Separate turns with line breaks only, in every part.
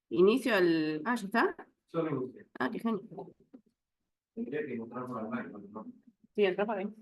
Inicio el... Ah, ¿ya está? Ah, qué genio. Sí, entró para ahí.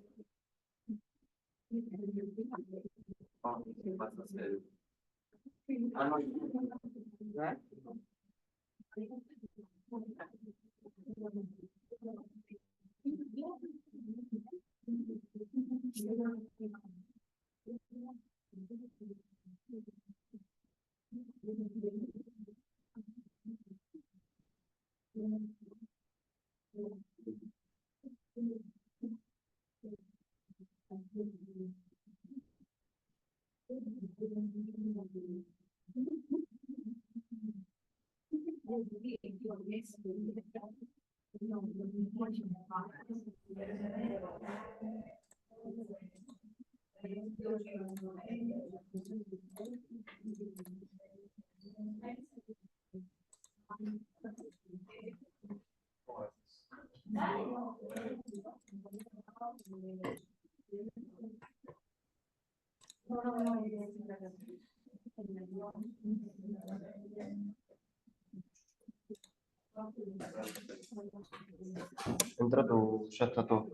Entra tú, ya está todo.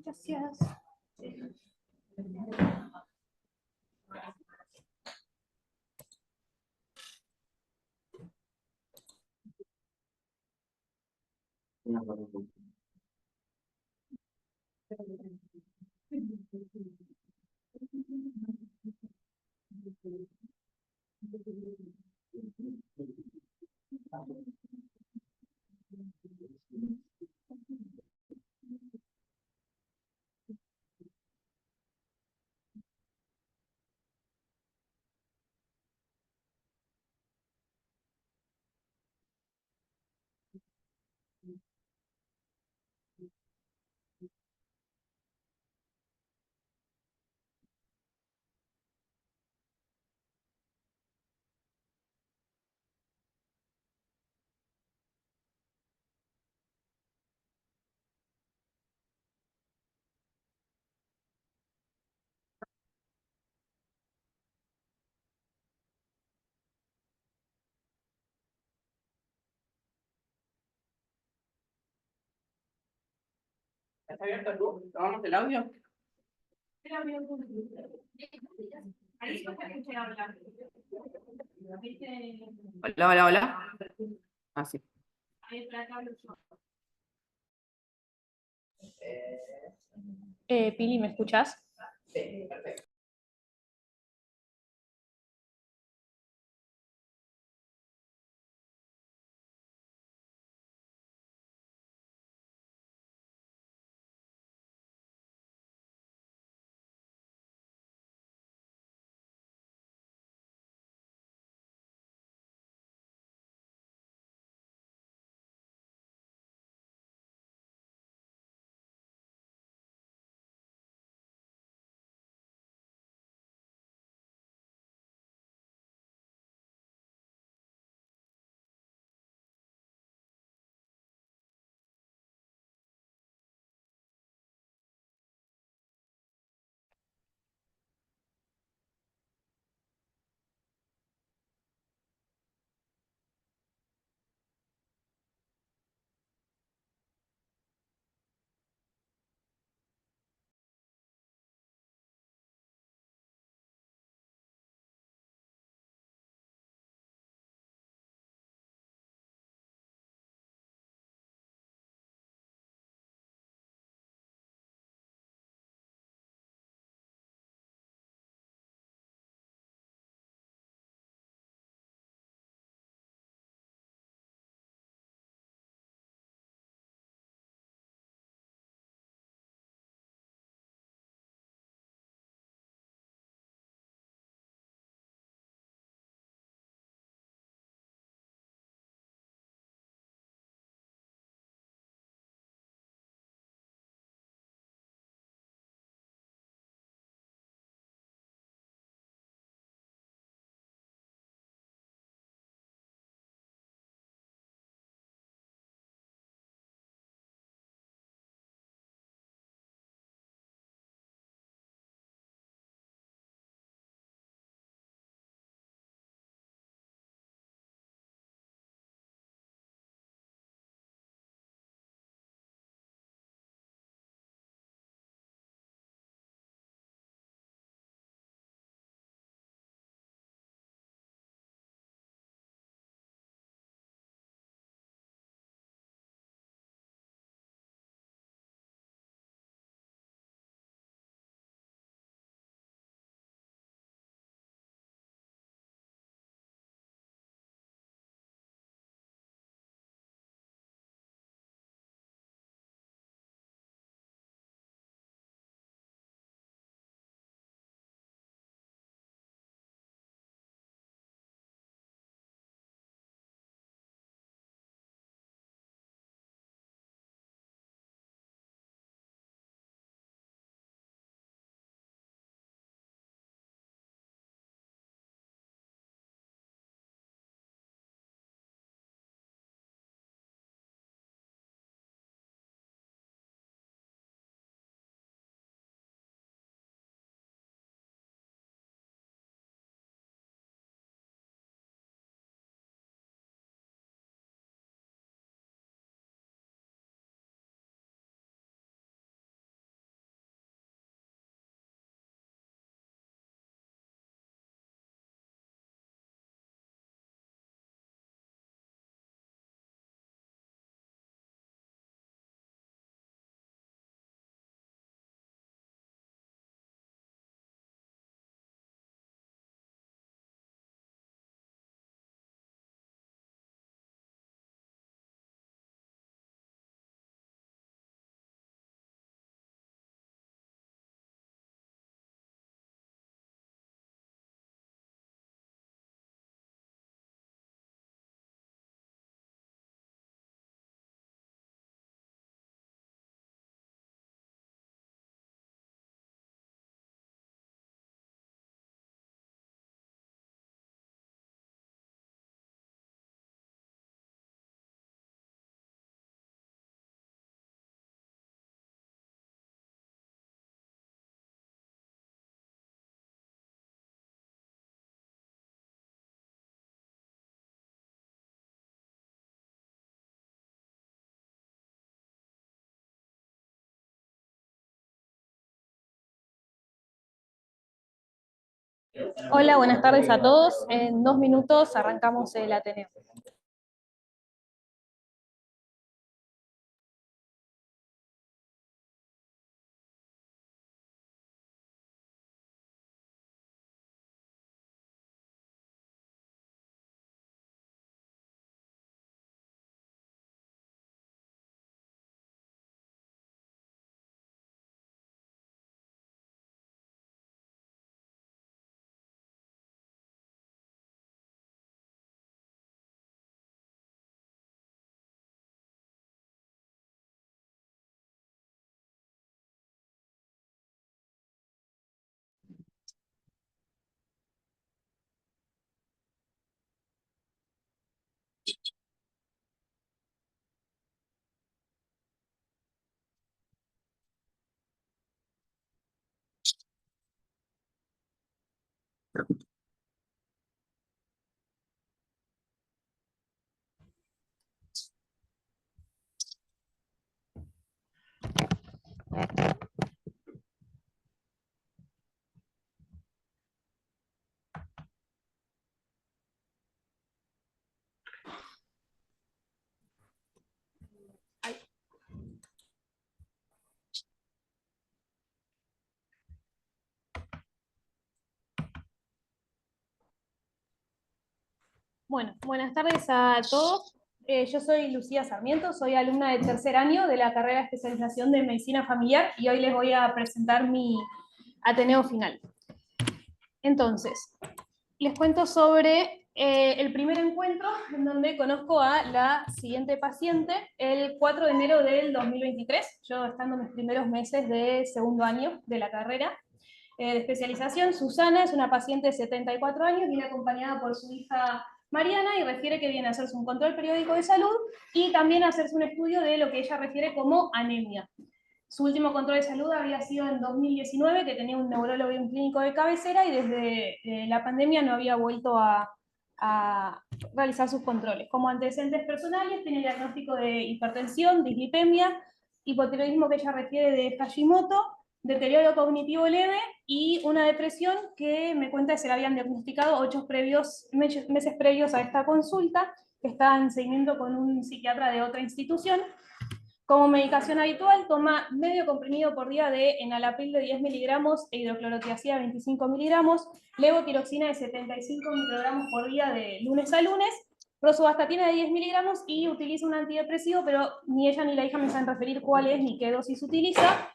Gracias. ¿Está abierto el luz? ¿Tomamos el audio? Hola, hola, hola. Ah, sí.
Pili, ¿me escuchás?
Sí, perfecto.
Hola, buenas tardes a todos. En 2 minutos arrancamos el Ateneo. Bueno, buenas tardes a todos. Yo soy Lucía Sarmiento, soy alumna de tercer año de la carrera de especialización de Medicina Familiar y hoy les voy a presentar mi Ateneo final. Entonces, les cuento sobre el primer encuentro en donde conozco a la siguiente paciente el 4 de enero del 2023, yo estando en mis primeros meses de segundo año de la carrera de especialización. Susana es una paciente de 74 años, viene acompañada por su hija Mariana y refiere que viene a hacerse un control periódico de salud y también a hacerse un estudio de lo que ella refiere como anemia. Su último control de salud había sido en 2019, que tenía un neurólogo y un clínico de cabecera, y desde la pandemia no había vuelto a realizar sus controles. Como antecedentes personales, tiene diagnóstico de hipertensión, dislipemia, hipotiroidismo que ella refiere de Hashimoto, deterioro cognitivo leve y una depresión que me cuenta que se la habían diagnosticado 8 meses previos a esta consulta, que está en seguimiento con un psiquiatra de otra institución. Como medicación habitual, toma medio comprimido por día de enalapril de 10 miligramos e hidroclorotiazida de 25 miligramos, levotiroxina de 75 microgramos por día de lunes a lunes, rosuvastatina de 10 miligramos y utiliza un antidepresivo, pero ni ella ni la hija me saben referir cuál es ni qué dosis utiliza.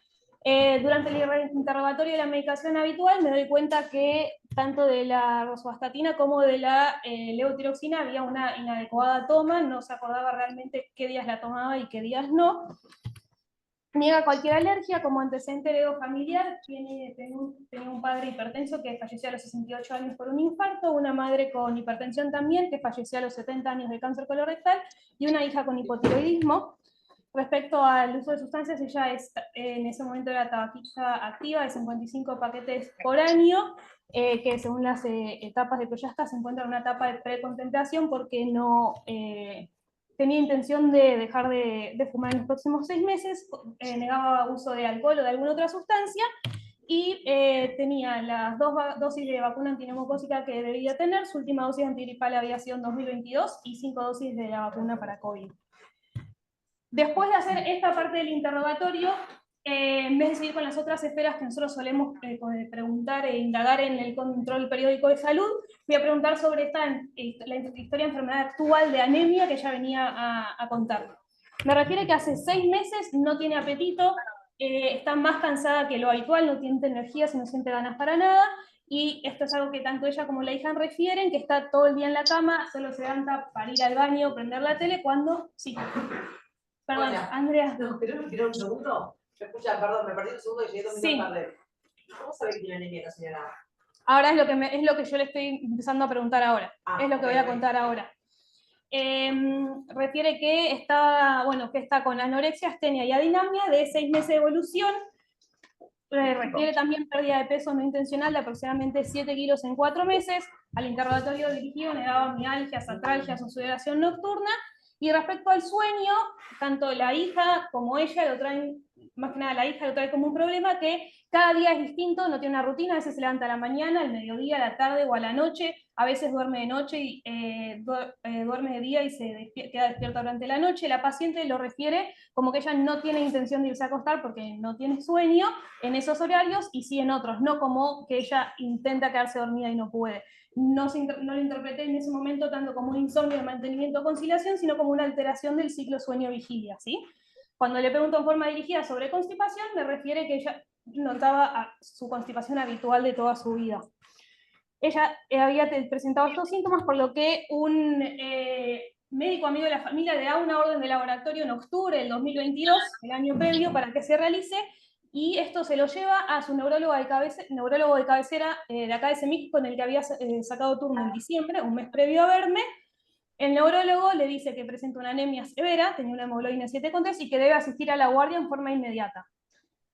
Durante el interrogatorio de la medicación habitual me doy cuenta que tanto de la rosuvastatina como de la levotiroxina había una inadecuada toma, no se acordaba realmente qué días la tomaba y qué días no. Niega cualquier alergia. Como antecedente familiar, tenía un padre hipertenso que falleció a los 68 años por un infarto, una madre con hipertensión también que falleció a los 70 años de cáncer colorectal y una hija con hipotiroidismo. Respecto al uso de sustancias, ella en ese momento era tabaquista activa de 55 paquetes por año, que según las etapas de Proyasca se encuentra en una etapa de precontemplación porque no tenía intención de dejar de fumar en los próximos 6 meses, negaba uso de alcohol o de alguna otra sustancia, y tenía las 2 dosis de vacuna antineumocócica que debía tener. Su última dosis antigripal había sido en 2022 y 5 dosis de la vacuna para COVID. Después de hacer esta parte del interrogatorio, en vez de seguir con las otras esferas que nosotros solemos preguntar e indagar en el control periódico de salud, voy a preguntar sobre la historia de enfermedad actual de anemia que ella venía a contar. Me refiere que hace 6 meses no tiene apetito, está más cansada que lo habitual, no tiene energías y no siente ganas para nada, y esto es algo que tanto ella como la hija refieren, que está todo el día en la cama, solo se levanta para ir al baño, prender la tele cuando sí. Perdón, hola. Andrea.
No, pero un segundo. Me escuchan, perdón, me perdí un segundo y llegué 2 minutos tarde. ¿Cómo sabe que tiene anemia la señora?
Ahora es lo que yo le estoy empezando a preguntar ahora. Es lo que voy a contar ahora. Refiere que está con anorexia, astenia y adinamia de 6 meses de evolución. Refiere también pérdida de peso no intencional de aproximadamente 7 kilos en 4 meses. Al interrogatorio dirigido negaba mialgias, atralgias o sudoración nocturna. Y respecto al sueño, tanto la hija como ella lo traen más que nada la hija lo trae como un problema, que cada día es distinto, no tiene una rutina, a veces se levanta a la mañana, al mediodía, a la tarde o a la noche, a veces duerme de noche y duerme de día y queda despierta durante la noche. La paciente lo refiere como que ella no tiene intención de irse a acostar porque no tiene sueño en esos horarios y sí en otros, no como que ella intenta quedarse dormida y no puede. No lo interpreté en ese momento tanto como un insomnio de mantenimiento o conciliación, sino como una alteración del ciclo sueño-vigilia, ¿sí? Cuando le pregunto en forma dirigida sobre constipación, me refiere que ella notaba su constipación habitual de toda su vida. Ella había presentado estos síntomas, por lo que un médico amigo de la familia le da una orden de laboratorio en octubre del 2022, el año previo, para que se realice, y esto se lo lleva a su neurólogo de cabecera de acá de CEMIC, con el que había sacado turno en diciembre, un mes previo a verme. El neurólogo le dice que presenta una anemia severa, tenía una hemoglobina 7,3 y que debe asistir a la guardia en forma inmediata,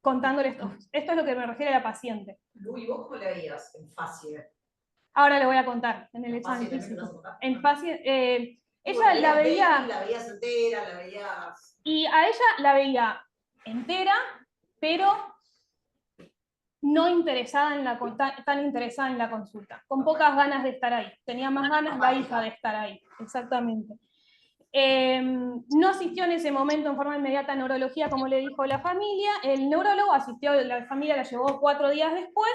contándole esto. Esto es lo que me refiere a la paciente.
Luis, ¿vos cómo la veías en FACIE?
Ahora le voy a contar en el examen físico. En FACIE, ella la veía...
La veías entera, la veías...
Y a ella la veía entera, pero no interesada en tan interesada en la consulta, con pocas ganas de estar ahí. Tenía más ganas la hija de estar ahí, exactamente. No asistió en ese momento en forma inmediata a neurología, como le dijo la familia. El neurólogo asistió, la familia la llevó 4 días después,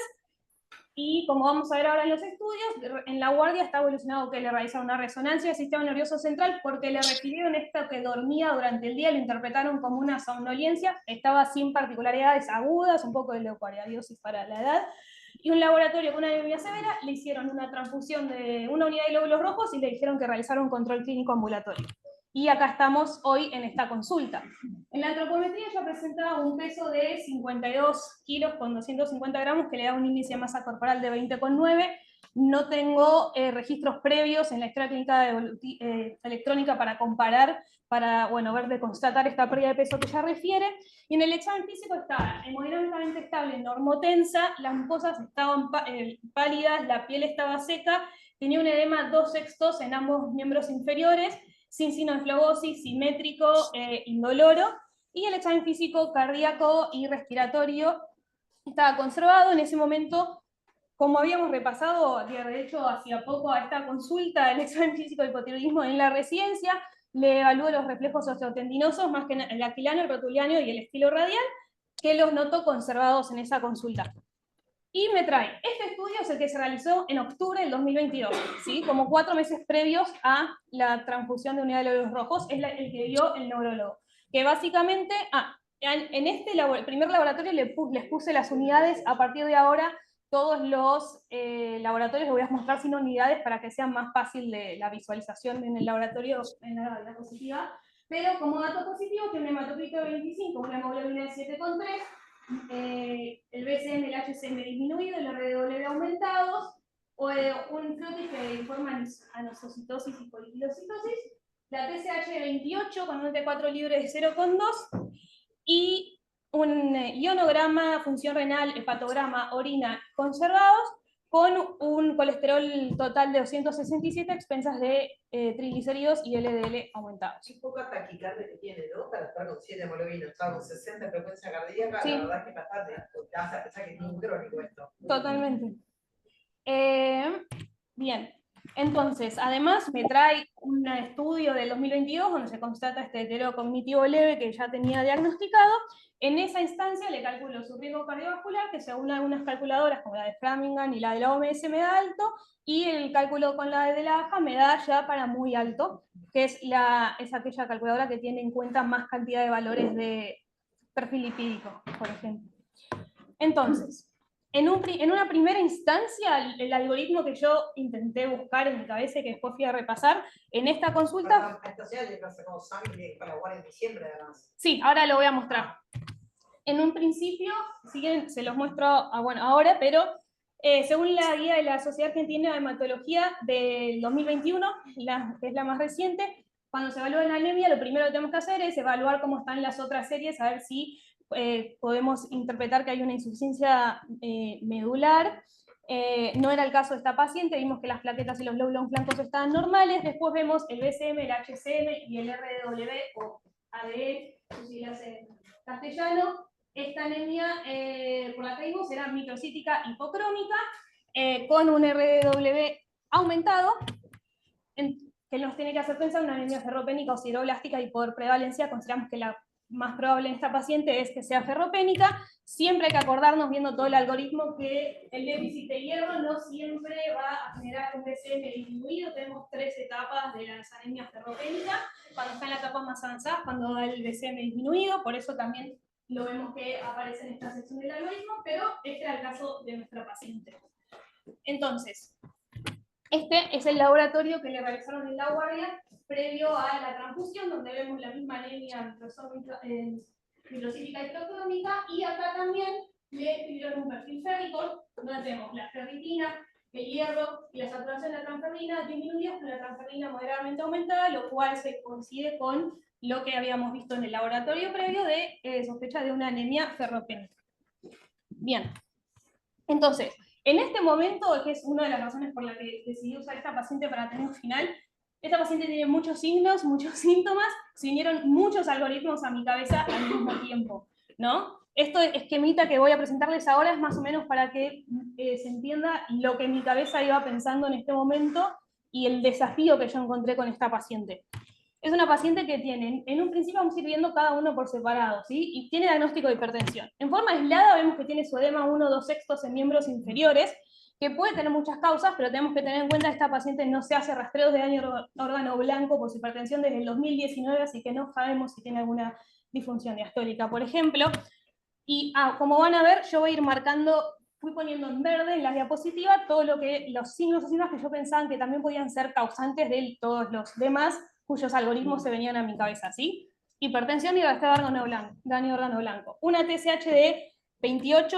y como vamos a ver ahora en los estudios, en la guardia está evolucionado que le realizaron una resonancia del sistema nervioso central porque le refirieron esto que dormía durante el día, lo interpretaron como una somnolencia, estaba sin particularidades agudas, un poco de leucoariadiosis para la edad, y un laboratorio con una anemia severa, le hicieron una transfusión de una unidad de glóbulos rojos y le dijeron que realizara un control clínico ambulatorio. Y acá estamos hoy en esta consulta. En la antropometría ella presentaba un peso de 52 kilos con 250 gramos, que le da un índice de masa corporal de 20,9. No tengo registros previos en la historia clínica electrónica para comparar, para ver, constatar esta pérdida de peso que ella refiere. Y en el examen físico estaba hemodinámicamente estable, normotensa, las mucosas estaban pálidas, la piel estaba seca, tenía un edema 2/6 en ambos miembros inferiores, sin signo de flebosis, simétrico, indoloro, y el examen físico cardíaco y respiratorio estaba conservado. En ese momento, como habíamos repasado, de hecho, hacía poco a esta consulta, el examen físico del hipotiroidismo en la residencia, le evaluó los reflejos osteotendinosos, más que el aquilano, el rotuliano y el estilo radial, que los notó conservados en esa consulta. Y me trae, este estudio es el que se realizó en octubre del 2022, ¿sí? Como 4 meses previos a la transfusión de unidad de glóbulos rojos, es el que vio el neurólogo. Que básicamente, en este primer laboratorio les puse las unidades. A partir de ahora, todos los laboratorios les voy a mostrar sin unidades para que sea más fácil la visualización en el laboratorio, en la diapositiva. Pero como dato positivo, tiene un hematocrito de 25, una hemoglobina de 7,3, el BCM, el HCM disminuido, el RW aumentados, o un flotis que informa anosocitosis y polipilocitosis, la TSH de 28 con un T4 libre de 0,2, y un ionograma, función renal, hepatograma, orina conservados, con un colesterol total de 267 a expensas de triglicéridos y LDL aumentados.
Es poca taquicardia que tiene, ¿no? Para estar con 7 hemoglobina, estaba con 60 de frecuencia cardíaca,
sí.
La verdad es que bastante, te vas a pensar que es un crónico esto.
Totalmente. Bien, entonces, además me trae un estudio del 2022 donde se constata este deterioro cognitivo leve que ya tenía diagnosticado. En esa instancia le calculo su riesgo cardiovascular, que según algunas calculadoras, como la de Framingham y la de la OMS, me da alto, y el cálculo con la de la AJA me da ya para muy alto, que es aquella calculadora que tiene en cuenta más cantidad de valores de perfil lipídico, por ejemplo. Entonces, en una primera instancia, el algoritmo que yo intenté buscar en mi cabeza y que después fui a repasar, en esta consulta...
Esta sea le sacamos sangre para la guardia en diciembre, además.
Sí, ahora lo voy a mostrar. En un principio, se los muestro ahora, pero según la guía de la Sociedad Argentina de Hematología del 2021, que es la más reciente, cuando se evalúa la anemia, lo primero que tenemos que hacer es evaluar cómo están las otras series, a ver si podemos interpretar que hay una insuficiencia medular. No era el caso de esta paciente, vimos que las plaquetas y los glóbulos blancos estaban normales. Después vemos el BCM, el HCM y el RW o ADE, sus siglas en castellano, esta anemia, por la que vimos, era microcítica hipocrómica, con un RW aumentado, que nos tiene que hacer pensar en una anemia ferropénica o sideroblástica, y por prevalencia consideramos que la más probable en esta paciente es que sea ferropénica. Siempre hay que acordarnos, viendo todo el algoritmo, que el déficit de hierro no siempre va a generar un BCM disminuido. Tenemos 3 etapas de las anemias ferropénicas. Cuando está en la etapa más avanzada, cuando da el BCM disminuido, por eso también lo vemos que aparece en esta sección del algoritmo, pero este era el caso de nuestra paciente. Entonces, este es el laboratorio que le realizaron en La Guardia previo a la transfusión, donde vemos la misma anemia microcítica hipocrómica, y acá también le pidieron un perfil férrico, donde tenemos la ferritina, el hierro y la saturación de la transferrina disminuidas con la transferrina moderadamente aumentada, lo cual se coincide con lo que habíamos visto en el laboratorio previo de sospecha de una anemia ferropénica. Bien, entonces, en este momento, que es una de las razones por las que decidí usar esta paciente para tener un final, esta paciente tiene muchos signos, muchos síntomas, se vinieron muchos algoritmos a mi cabeza al mismo tiempo, ¿no? Esto esquemita que voy a presentarles ahora es más o menos para que se entienda lo que mi cabeza iba pensando en este momento y el desafío que yo encontré con esta paciente. Es una paciente que tiene, en un principio vamos a ir viendo cada uno por separado, ¿sí? Y tiene diagnóstico de hipertensión. En forma aislada vemos que tiene su edema 1/2 en miembros inferiores, que puede tener muchas causas, pero tenemos que tener en cuenta que esta paciente no se hace rastreos de daño órgano blanco por su hipertensión desde el 2019, así que no sabemos si tiene alguna disfunción diastólica, por ejemplo. Y como van a ver, yo voy a ir marcando, fui poniendo en verde en la diapositiva todo lo que, los signos o signos que yo pensaba que también podían ser causantes de todos los demás cuyos algoritmos se venían a mi cabeza, ¿sí? Hipertensión y rastreo daño órgano blanco. Una TSH de 28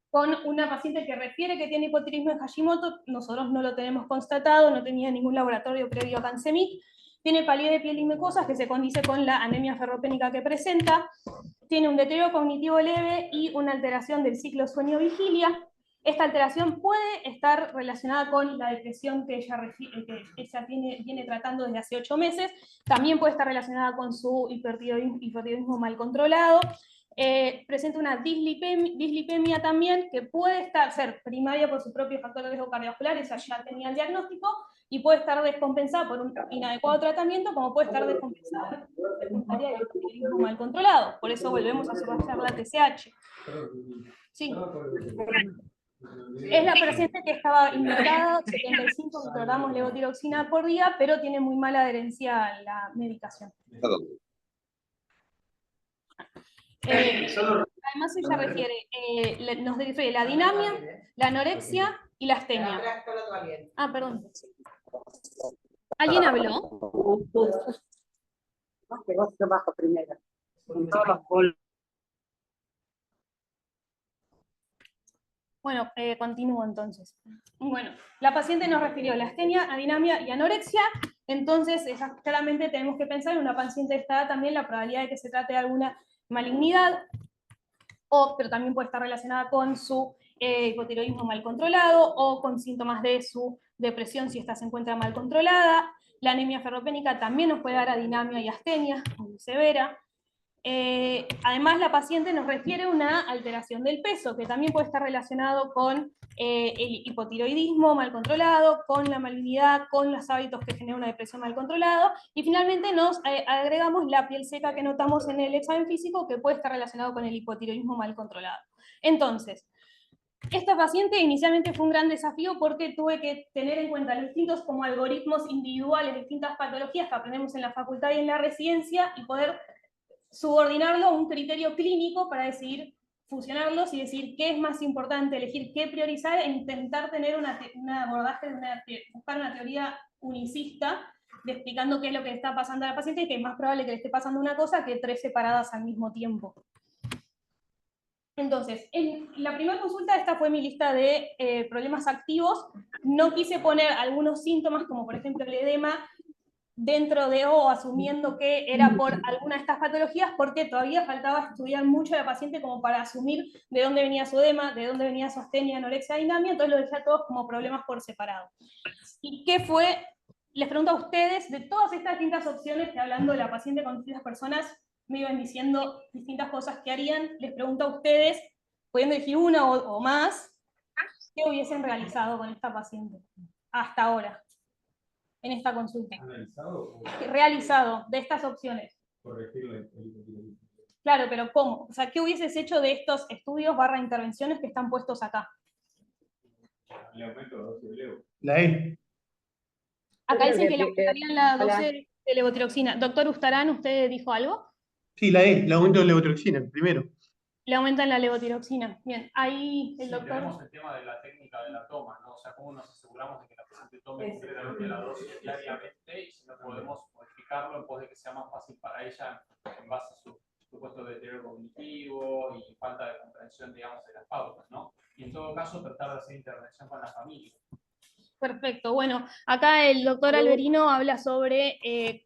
con una paciente que refiere que tiene hipotiroidismo de Hashimoto, nosotros no lo tenemos constatado, no tenía ningún laboratorio previo a CanSemic, tiene palidez de piel y mucosa que se condice con la anemia ferropénica que presenta, tiene un deterioro cognitivo leve y una alteración del ciclo sueño-vigilia. Esta alteración puede estar relacionada con la depresión que ella viene tratando desde hace 8 meses, también puede estar relacionada con su hipertiroidismo mal controlado. Presenta una dislipemia también, que puede ser primaria por su propio factor de riesgo cardiovascular, esa ya tenía el diagnóstico, y puede estar descompensada por un inadecuado tratamiento, como puede estar descompensada secundaria del hipertiroidismo mal controlado. Por eso volvemos a subrayar la TSH. Sí. Es la paciente que estaba indicada 75 microgramos de levotiroxina por día, pero tiene muy mala adherencia a la medicación. Además ella refiere, nos refiere la dinamia, la anorexia y la astenia. Ah, perdón. ¿Alguien habló?
Que vos te bajo primero.
Bueno, continúo entonces. Bueno, la paciente nos refirió a la astenia, adinamia y anorexia, entonces claramente tenemos que pensar en una paciente de esta edad también la probabilidad de que se trate de alguna malignidad, pero también puede estar relacionada con su hipotiroidismo mal controlado o con síntomas de su depresión si esta se encuentra mal controlada. La anemia ferropénica también nos puede dar adinamia y astenia muy severa. Además, la paciente nos refiere una alteración del peso, que también puede estar relacionado con el hipotiroidismo mal controlado, con la malignidad, con los hábitos que generan una depresión mal controlada, y finalmente nos agregamos la piel seca que notamos en el examen físico, que puede estar relacionado con el hipotiroidismo mal controlado. Entonces, esta paciente inicialmente fue un gran desafío porque tuve que tener en cuenta los distintos como algoritmos individuales, distintas patologías que aprendemos en la facultad y en la residencia, y poder subordinarlo a un criterio clínico para decidir fusionarlos y decir qué es más importante, elegir qué priorizar e intentar tener un abordaje, buscar una teoría unicista de explicando qué es lo que le está pasando a la paciente y que es más probable que le esté pasando una cosa que 3 separadas al mismo tiempo. Entonces, en la primera consulta, esta fue mi lista de problemas activos. No quise poner algunos síntomas, como por ejemplo el edema, dentro de o asumiendo que era por alguna de estas patologías, porque todavía faltaba estudiar mucho a la paciente como para asumir de dónde venía su edema, de dónde venía su astenia, anorexia, dinamia, entonces lo dejé a todos como problemas por separado. ¿Y qué fue? Les pregunto a ustedes, de todas estas distintas opciones, que hablando de la paciente con distintas personas, me iban diciendo distintas cosas que harían. Les pregunto a ustedes, pudiendo elegir una o más, ¿qué hubiesen realizado con esta paciente hasta ahora, en esta consulta?
¿Analizado o
Realizado de estas opciones.
corregir el hipotiroidismo?
Claro, pero ¿cómo? O sea, ¿qué hubieses hecho de estos estudios / intervenciones que están puestos acá?
Le aumento la dosis de levo.
La E.
Acá
Yo
dicen
creo
que le
que-
aumentarían la
hola.
dosis de levotiroxina. Doctor Ustarán, ¿usted dijo algo?
Sí, la E, el aumento de levotiroxina, primero.
Le aumentan la levotiroxina. Bien, ahí el
Sí,
doctor...
tenemos el tema de la técnica de la toma, ¿no? O sea, cómo nos aseguramos de que la paciente tome completamente la dosis diariamente y si no podemos modificarlo en pos de que sea más fácil para ella en base a su supuesto deterioro cognitivo y falta de comprensión, digamos, de las pautas, ¿no? Y en todo caso, tratar de hacer intervención con la familia.
Perfecto. Bueno, acá el doctor Alberino habla sobre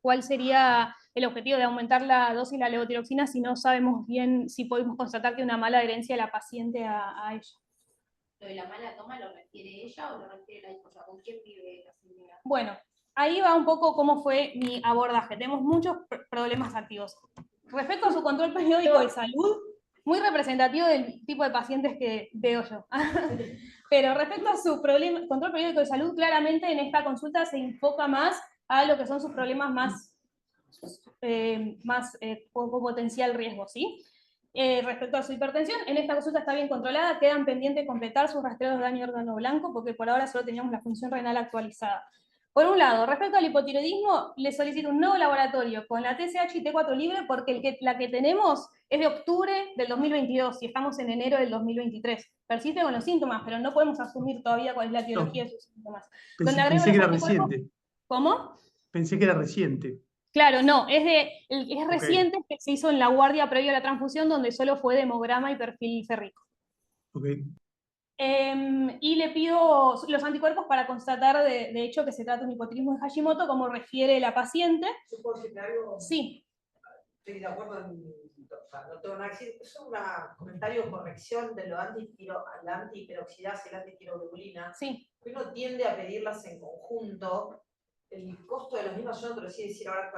cuál sería el objetivo de aumentar la dosis de la levotiroxina si no sabemos bien, si podemos constatar que una mala adherencia de la paciente a ella.
¿Lo de la mala toma lo refiere ella o lo refiere la hija? O sea, ¿con quién vive la señora?
Bueno, ahí va un poco cómo fue mi abordaje. Tenemos muchos problemas activos. Respecto a su control periódico de salud, muy representativo del tipo de pacientes que veo yo. Pero respecto a su control periódico de salud, claramente en esta consulta se enfoca más a lo que son sus problemas más con potencial riesgo, ¿sí? Respecto a su hipertensión, en esta consulta está bien controlada, quedan pendientes completar sus rastreos de daño de órgano blanco, porque por ahora solo teníamos la función renal actualizada. Por un lado, respecto al hipotiroidismo, le solicito un nuevo laboratorio con la TSH y T4 libre, porque la que tenemos es de octubre del 2022 y estamos en enero del 2023. Persiste con los síntomas, pero no podemos asumir todavía cuál es la etiología de sus síntomas. Donde agrego
Pensé que
los
era
anticuerpos-
reciente.
¿Cómo?
Pensé que era reciente.
Claro, no, es reciente, que se hizo en la guardia previo a la transfusión, donde solo fue de hemograma y perfil férrico.
Ok.
Y le pido los anticuerpos para constatar de hecho que se trata de un hipotiroidismo de Hashimoto, como refiere la paciente.
¿Yo puedo decirte algo?
Sí,
Estoy de acuerdo o sea, no tengo nada que decir. Es un comentario de corrección de lo la antiperoxidasa y la antitiroglobulina.
sí.
Uno tiende a pedirlas en conjunto. El costo de las mismas, yo no te lo sé decir ahora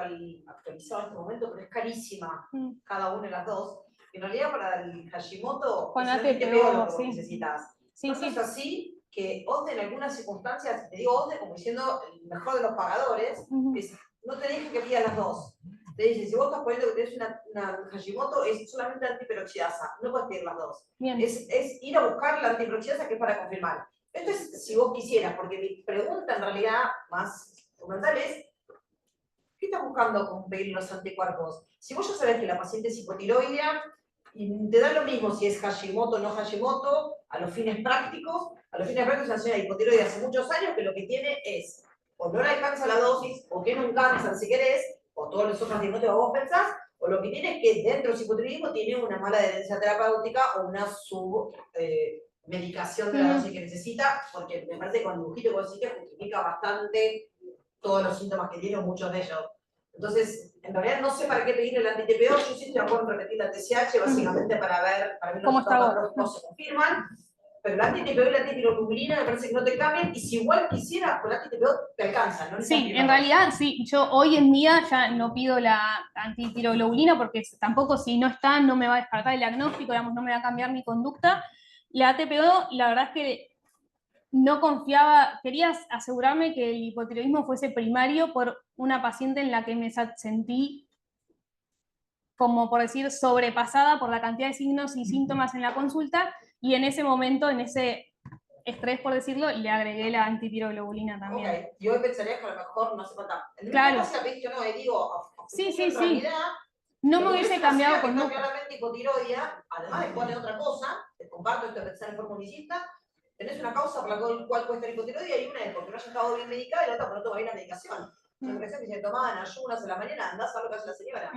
actualizado en este momento, pero es carísima cada una de las dos. En realidad, para el Hashimoto,
Con
es el
ATPO,
ATPO lo que vos
sí.
necesitas.
Sí,
Tanto
sí.
es así que OSDE en algunas circunstancias, te digo OSDE como diciendo el mejor de los pagadores, no te deja que pidas las dos. Te dice, si vos estás poniendo que tenés una Hashimoto, es solamente antiperoxidasa, no puedes pedir las dos.
Bien.
Es ir a buscar la antiperoxidasa que es para confirmar. Esto es si vos quisieras, porque mi pregunta en realidad más fundamental es, ¿qué estás buscando con pedir los anticuerpos? Si vos ya sabés que la paciente es hipotiroidea, y te da lo mismo si es Hashimoto o no Hashimoto, a los fines prácticos es una señora hipotiroidea hace muchos años que lo que tiene es, o no le alcanza la dosis, o tiene un cáncer si querés, o todos los otros diagnósticos que vos pensás, o lo que tiene es que dentro del hipotiroidismo tiene una mala adherencia terapéutica o una submedicación de la dosis que necesita, porque me parece que con el dibujito que vos hiciste justifica bastante todos los síntomas que tiene, o muchos de ellos. Entonces, en realidad no sé para qué pedir el anti-TPO, yo sí estoy de acuerdo en repetir la TSH, básicamente para ver los resultados patológicos se confirman, pero el anti-TPO y la antitiroglobulina me parece que no te cambian, y si igual quisieras, con el anti-TPO te alcanza, ¿no?
Sí, en realidad, sí, yo hoy en día ya no pido la antitiroglobulina porque tampoco si no está no me va a descartar el diagnóstico, digamos, no me va a cambiar mi conducta. La ATPO, la verdad es que no confiaba, quería asegurarme que el hipotiroidismo fuese primario por una paciente en la que me sentí, como por decir, sobrepasada por la cantidad de signos y síntomas en la consulta, y en ese momento, en ese estrés, por decirlo, le agregué la antitiroglobulina también.
Ok, y hoy pensarías que a lo mejor no hace falta.
Claro.
Si visto, no, digo,
Sí,
en realidad,
no me hubiese cambiado
con
con
claramente hipotiroidea, además de pone otra cosa, te comparto esto de pensar en forma unicista, tenés una causa por la cual puede estar hipotiroidea y una es porque no haya estado bien medicada y la otra porque no toma bien la medicación. La medicación que se tomaba en ayunas en la mañana, andás a ver lo que hace la señora.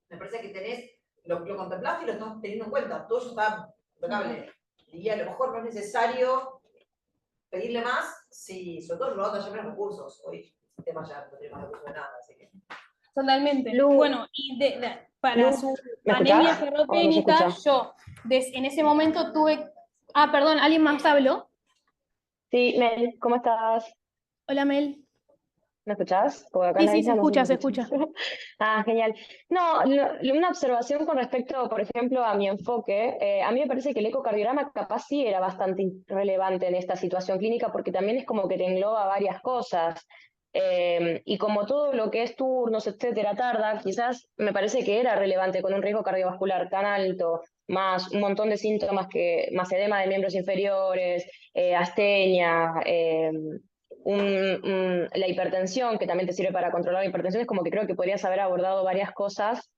Me parece que tenés, lo contemplaste y lo estás teniendo en cuenta, todo eso está impecable. Y a lo mejor no es necesario pedirle más, si sobre todo no ya menos recursos. Hoy el tema ya no tiene más recursos de nada, así que.
Totalmente.
Lu,
Bueno, y para
Lu,
su
¿me
anemia
escuchás?
ferropénica,
¿O no se escucha?
yo en ese momento tuve... Ah, perdón, ¿alguien más habló?
Sí, Mel, ¿cómo estás?
Hola, Mel.
¿Me escuchás? Porque acá
Sí,
en la
sí, se
isla no
escucha, se
me escuchan.
escucha.
Ah, genial. No, una observación con respecto, por ejemplo, a mi enfoque. A mí me parece que el ecocardiograma capaz sí era bastante relevante en esta situación clínica porque también es como que te engloba varias cosas. Y como todo lo que es turnos, etcétera, tarda, quizás me parece que era relevante con un riesgo cardiovascular tan alto, más un montón de síntomas más edema de miembros inferiores, astenia, la hipertensión, que también te sirve para controlar la hipertensión, es como que creo que podrías haber abordado varias cosas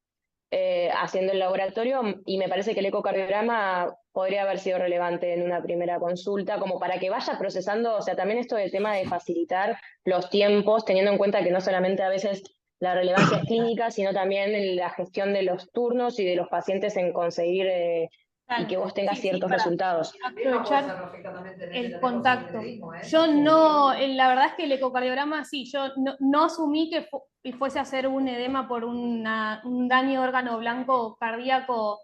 haciendo el laboratorio y me parece que el ecocardiograma podría haber sido relevante en una primera consulta, como para que vaya procesando, o sea, también esto del tema de facilitar los tiempos, teniendo en cuenta que no solamente a veces la relevancia es clínica, sino también la gestión de los turnos y de los pacientes en conseguir y
Claro.
que vos tengas
Sí, sí,
ciertos
para
resultados.
aprovechar
Perfectamente
el
también con
contacto.
periodismo, ¿eh?
Yo no, la verdad es que el ecocardiograma sí, yo no asumí que fuese a hacer un edema por un daño de órgano blanco cardíaco,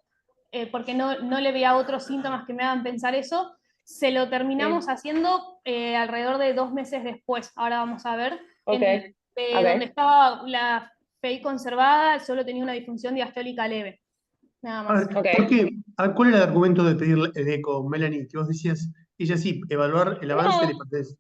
porque no le veía otros síntomas que me hagan pensar eso. Se lo terminamos haciendo alrededor de 2 meses después. Ahora vamos a ver.
Ok,
Donde
ok.
estaba la PI conservada, solo tenía una disfunción diastólica leve. Nada
A
más.
ver,
Ok.
¿cuál era el argumento de pedir el eco, Melanie? Que vos decías, ella sí, evaluar el avance de la
No,
hipertensión.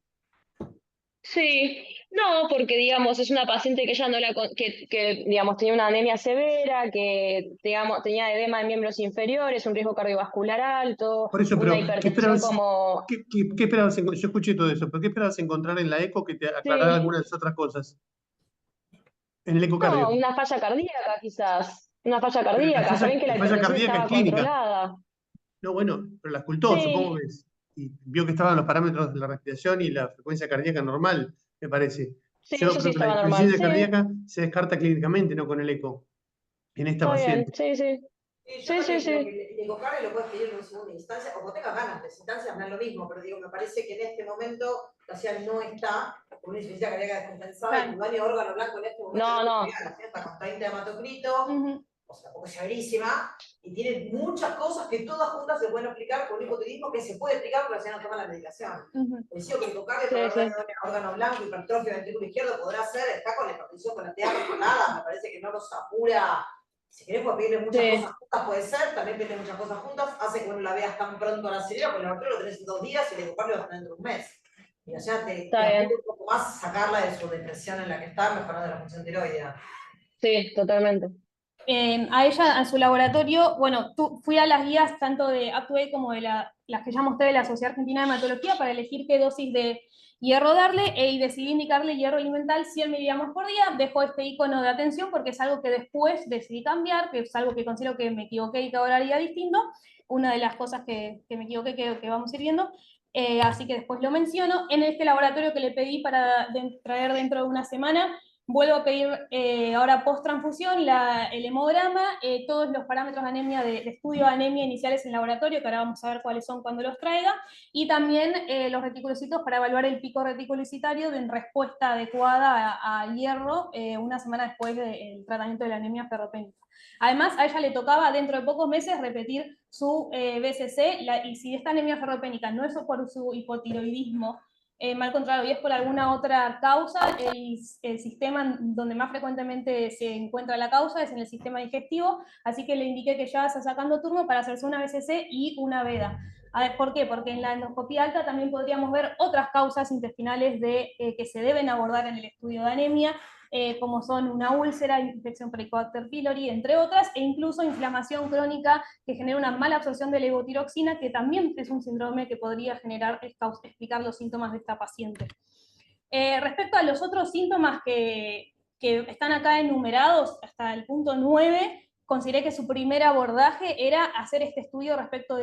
sí, no, porque digamos, es una paciente que ya no que digamos, tenía una anemia severa, que digamos, tenía edema de miembros inferiores, un riesgo cardiovascular alto,
Por eso,
una
pero ¿qué
hipertensión
esperabas,
como,
qué esperabas yo escuché todo eso, pero ¿qué esperabas encontrar en la eco que te aclarara
sí,
algunas otras cosas? En el
no,
ecocardio.
una falla cardíaca quizás, una falla
Pero
cardíaca, está bien que
la
la
falla
hipertensión
cardíaca es
estaba
clínica.
controlada.
No, bueno, pero la ocultó, supongo
Sí,
que es. Y vio que estaban los parámetros de la respiración y la frecuencia cardíaca normal, me parece.
sí,
Yo
eso sí
creo que la
estaba normal,
insuficiencia
sí,
cardíaca se descarta clínicamente, no con el eco, en esta
está bien,
paciente.
sí, sí,
Yo
sí,
creo
sí,
que
sí,
el ecocardio lo puedes pedir en una segunda instancia, o no tengas ganas, de instancias no es lo mismo, pero digo, me parece que en este momento la ciudad no está con una insuficiencia cardíaca descompensada y
Claro.
un daño de órgano blanco en este momento
no,
no te
no,
pega, la ciudad está con 30 de hematocrito,
Ujú,
o sea, tampoco es severísima, y tiene muchas cosas que todas juntas se pueden explicar con hipotiroidismo que se puede explicar porque la ciudad no toma la medicación.
ujú.
Decía que el ecocardio
sí,
para
sí,
daño de órgano blanco, hipertrofia, ventrículo izquierdo, podrá ser, está con la hipertensión con la TA controlada, me parece que no los apura. Si querés, pues pedirle muchas
sí,
cosas juntas, puede ser, también pedirle muchas cosas juntas, hace que no la veas tan pronto a la acelera, porque el laboratorio lo tenés en 2 días y el ecocardio lo tenés dentro de un mes. Y allá te
está
apura
bien,
un poco más sacarla de su depresión en la que está, mejorando la función tiroidea.
sí, totalmente.
A ella, a su laboratorio, bueno, fui a las guías tanto de UpToDate como de las que ya mostré de la Sociedad Argentina de Hematología para elegir qué dosis de hierro darle y decidí indicarle hierro elemental 100 miligramos por día. Dejo este icono de atención porque es algo que después decidí cambiar, que es algo que considero que me equivoqué y que ahora haría distinto. Una de las cosas que me equivoqué que vamos a ir viendo. Así que después lo menciono. En este laboratorio que le pedí para traer dentro de una semana, vuelvo a pedir ahora post-transfusión el hemograma, todos los parámetros de anemia, de estudio de anemia iniciales en laboratorio, que ahora vamos a ver cuáles son cuando los traiga, y también los reticulocitos para evaluar el pico reticulicitario en respuesta adecuada a hierro una semana después del tratamiento de la anemia ferropénica. Además, a ella le tocaba dentro de pocos meses repetir su BCC, y si esta anemia ferropénica no es por su hipotiroidismo, mal controlado y es por alguna otra causa, el sistema donde más frecuentemente se encuentra la causa es en el sistema digestivo, así que le indiqué que ya está sacando turno para hacerse una BCC y una veda. A ver, ¿por qué? Porque en la endoscopía alta también podríamos ver otras causas intestinales que se deben abordar en el estudio de anemia, como son una úlcera, infección por Helicobacter pylori, entre otras, e incluso inflamación crónica que genera una mala absorción de levotiroxina, que también es un síndrome que podría explicar los síntomas de esta paciente. Respecto a los otros síntomas que están acá enumerados hasta el punto 9, consideré que su primer abordaje era hacer este estudio respecto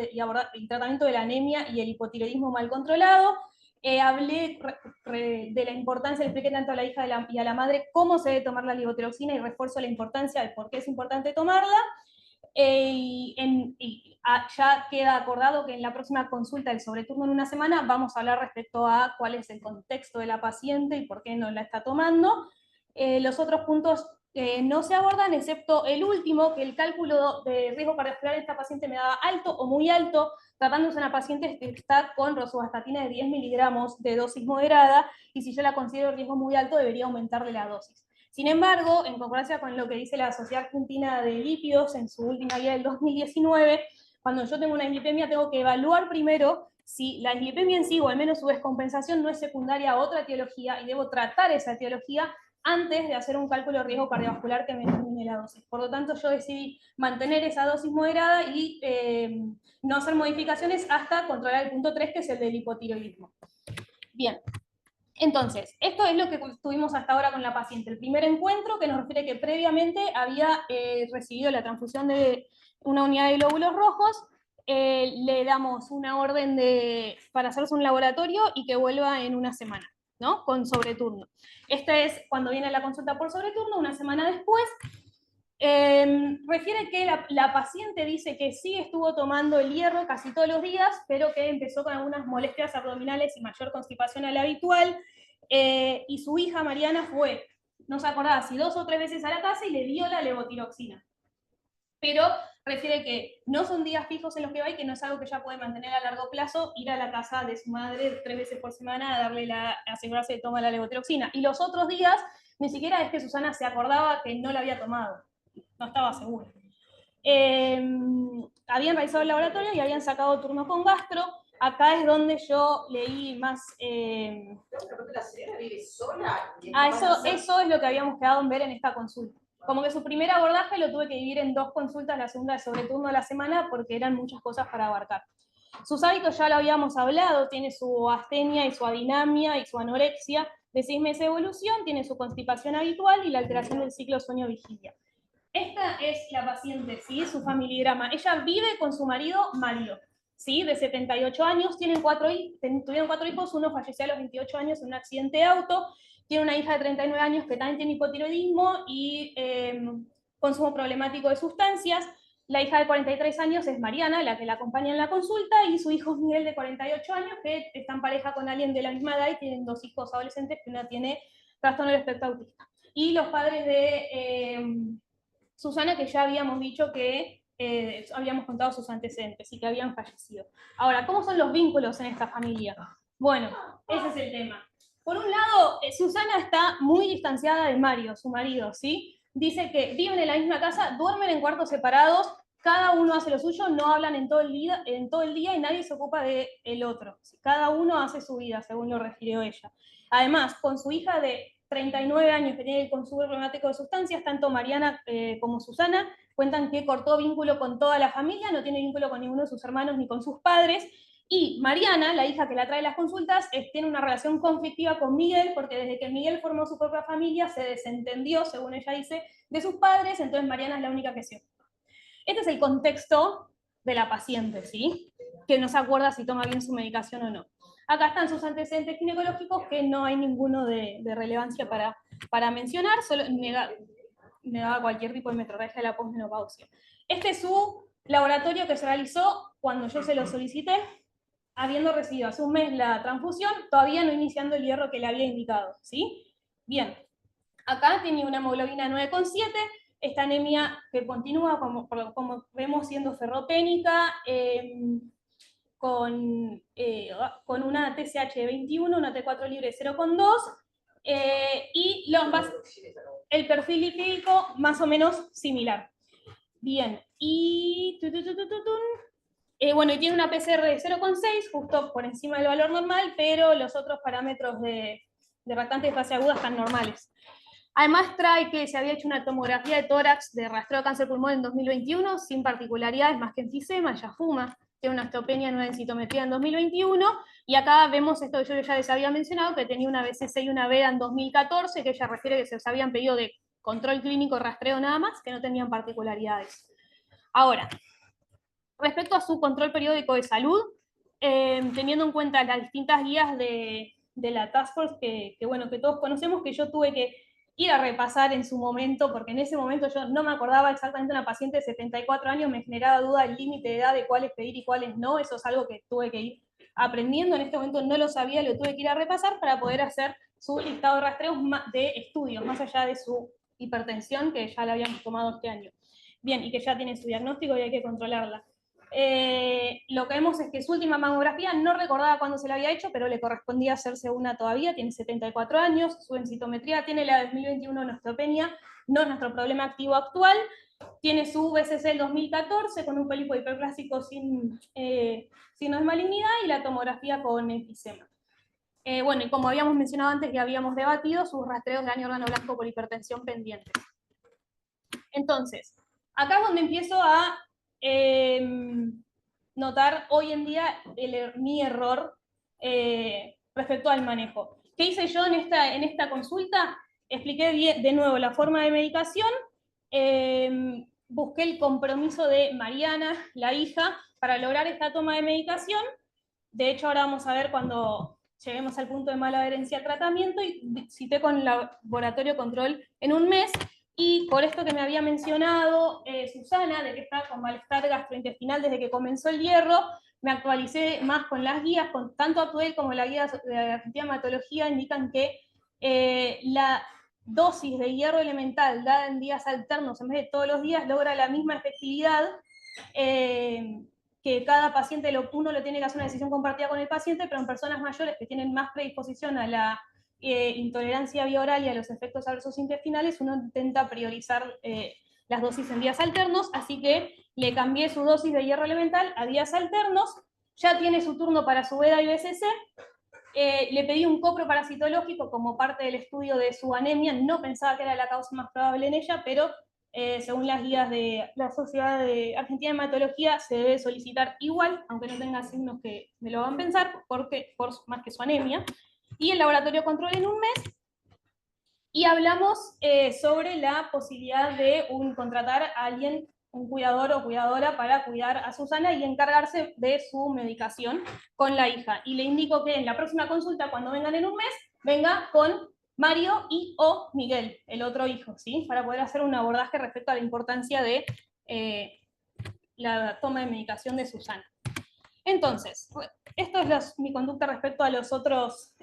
y tratamiento de la anemia y el hipotiroidismo mal controlado. Hablé de la importancia, le expliqué tanto a la hija y a la madre cómo se debe tomar la levotiroxina y refuerzo la importancia de por qué es importante tomarla. Ya queda acordado que en la próxima consulta del sobreturno en una semana vamos a hablar respecto a cuál es el contexto de la paciente y por qué no la está tomando. Los otros puntos no se abordan, excepto el último, que el cálculo de riesgo cardiovascular en esta paciente me daba alto o muy alto, tratándose de una paciente que está con rosuvastatina de 10 miligramos de dosis moderada, y si yo la considero riesgo muy alto, debería aumentarle la dosis. Sin embargo, en concordancia con lo que dice la Sociedad Argentina de Lípidos en su última guía del 2019, cuando yo tengo una dislipemia tengo que evaluar primero si la dislipemia en sí, o al menos su descompensación, no es secundaria a otra etiología, y debo tratar esa etiología antes de hacer un cálculo de riesgo cardiovascular que me determine la dosis. Por lo tanto, yo decidí mantener esa dosis moderada y no hacer modificaciones hasta controlar el punto 3, que es el del hipotiroidismo. Bien. Entonces, esto es lo que tuvimos hasta ahora con la paciente. El primer encuentro, que nos refiere que previamente había recibido la transfusión de una unidad de glóbulos rojos, le damos una orden para hacerse un laboratorio y que vuelva en una semana, ¿no? Con sobreturno. Esta es cuando viene la consulta por sobreturno, una semana después. Refiere que la paciente dice que sí estuvo tomando el hierro casi todos los días, pero que empezó con algunas molestias abdominales y mayor constipación a la habitual, y su hija Mariana fue, no se acordaba si 2 o 3 veces a la casa y le dio la levotiroxina. Pero refiere que no son días fijos en los que va y que no es algo que ella puede mantener a largo plazo, ir a la casa de su madre 3 veces por semana a asegurarse de tomar la levotiroxina. Y los otros días, ni siquiera es que Susana se acordaba que no la había tomado. No estaba segura. Habían realizado el laboratorio y habían sacado turno con gastro. Acá es donde yo leí más...
¿La señora vive sola?
Eso es lo que habíamos quedado en ver en esta consulta. Como que su primer abordaje lo tuve que dividir en 2 consultas, la segunda de sobreturno de la semana, porque eran muchas cosas para abarcar. Sus hábitos ya lo habíamos hablado, tiene su astenia y su adinamia y su anorexia de 6 meses de evolución, tiene su constipación habitual y la alteración del ciclo sueño-vigilia. Esta es la paciente, ¿sí? Su familigrama. Ella vive con su marido Mario, ¿sí? De 78 años, tuvieron 4 hijos, uno falleció a los 28 años en un accidente de auto, tiene una hija de 39 años que también tiene hipotiroidismo y consumo problemático de sustancias. La hija de 43 años es Mariana, la que la acompaña en la consulta, y su hijo es Miguel, de 48 años, que está en pareja con alguien de la misma edad y tienen 2 hijos adolescentes, que una tiene trastorno del espectro autista. Y los padres de Susana, que ya habíamos dicho que habíamos contado sus antecedentes y que habían fallecido. Ahora, ¿cómo son los vínculos en esta familia? Bueno, ese es el tema. Por un lado, Susana está muy distanciada de Mario, su marido, ¿sí? Dice que viven en la misma casa, duermen en cuartos separados, cada uno hace lo suyo, no hablan en todo el día y nadie se ocupa del otro. Cada uno hace su vida, según lo refirió ella. Además, con su hija de 39 años que tiene el consumo problemático de sustancias, tanto Mariana como Susana cuentan que cortó vínculo con toda la familia, no tiene vínculo con ninguno de sus hermanos ni con sus padres. Y Mariana, la hija que la trae las consultas, tiene una relación conflictiva con Miguel, porque desde que Miguel formó su propia familia se desentendió, según ella dice, de sus padres, entonces Mariana es la única que se ocupa. Este es el contexto de la paciente, ¿sí? Que no se acuerda si toma bien su medicación o no. Acá están sus antecedentes ginecológicos, que no hay ninguno de relevancia para mencionar, solo negaba cualquier tipo de metrorragia de la posmenopausia. Este es su laboratorio que se realizó cuando yo se lo solicité, habiendo recibido hace un mes la transfusión, todavía no iniciando el hierro que le había indicado, ¿sí? Bien, acá tiene una hemoglobina 9,7, esta anemia que continúa, como vemos, siendo ferropénica, con una TSH de 21, una T4 libre de 0,2, y el perfil lipídico más o menos similar. Bien, y bueno, y tiene una PCR de 0,6, justo por encima del valor normal, pero los otros parámetros de reactante de fase aguda están normales. Además trae que se había hecho una tomografía de tórax de rastreo de cáncer pulmón en 2021, sin particularidades más que enfisema, ya fuma, tiene una osteopenia, una densitometría en 2021, y acá vemos esto que yo ya les había mencionado, que tenía una BCC y una VEDA en 2014, que ella refiere que se les habían pedido de control clínico, rastreo nada más, que no tenían particularidades. Ahora, respecto a su control periódico de salud, teniendo en cuenta las distintas guías de la Task Force bueno, que todos conocemos, que yo tuve que ir a repasar en su momento, porque en ese momento yo no me acordaba exactamente de una paciente de 74 años, me generaba duda el límite de edad de cuáles pedir y cuáles no, eso es algo que tuve que ir aprendiendo, en este momento no lo sabía, lo tuve que ir a repasar para poder hacer su listado de rastreos de estudios, más allá de su hipertensión, que ya la habíamos tomado este año. Bien, y que ya tiene su diagnóstico y hay que controlarla. Lo que vemos es que su última mamografía no recordaba cuándo se la había hecho, pero le correspondía hacerse una todavía, tiene 74 años, su densitometría tiene la de 2021 en osteopenia, no es nuestro problema activo actual, tiene su BCC del 2014 con un pólipo hiperplásico sin signos de malignidad y la tomografía con enfisema. Bueno, y como habíamos mencionado antes que habíamos debatido, sus rastreos de daño órgano blanco por hipertensión pendientes. Entonces, acá es donde empiezo a notar hoy en día mi error respecto al manejo. ¿Qué hice yo en esta consulta? Expliqué de nuevo la forma de medicación, busqué el compromiso de Mariana, la hija, para lograr esta toma de medicación. De hecho, ahora vamos a ver cuando lleguemos al punto de mala adherencia al tratamiento, y cité con laboratorio control en un mes. Y por esto que me había mencionado Susana, de que está con malestar gastrointestinal desde que comenzó el hierro, me actualicé más con las guías, con tanto Atuel como la guía de la Argentina de Hematología indican que la dosis de hierro elemental dada en días alternos en vez de todos los días logra la misma efectividad que cada paciente, uno lo tiene que hacer una decisión compartida con el paciente, pero en personas mayores que tienen más predisposición a la intolerancia vía oral y a los efectos adversos intestinales, uno intenta priorizar las dosis en días alternos, así que le cambié su dosis de hierro elemental a días alternos, ya tiene su turno para su VEDA y BCC, le pedí un coproparasitológico como parte del estudio de su anemia, no pensaba que era la causa más probable en ella, pero según las guías de la Sociedad de Argentina de Hematología, se debe solicitar igual, aunque no tenga signos que me lo hagan pensar, porque, por más que su anemia. Y el laboratorio control en un mes, y hablamos sobre la posibilidad de contratar a alguien, un cuidador o cuidadora, para cuidar a Susana y encargarse de su medicación con la hija. Y le indico que en la próxima consulta, cuando vengan en un mes, venga con Mario y o Miguel, el otro hijo, ¿sí? Para poder hacer un abordaje respecto a la importancia de la toma de medicación de Susana. Entonces, esto es mi conducta respecto a los otros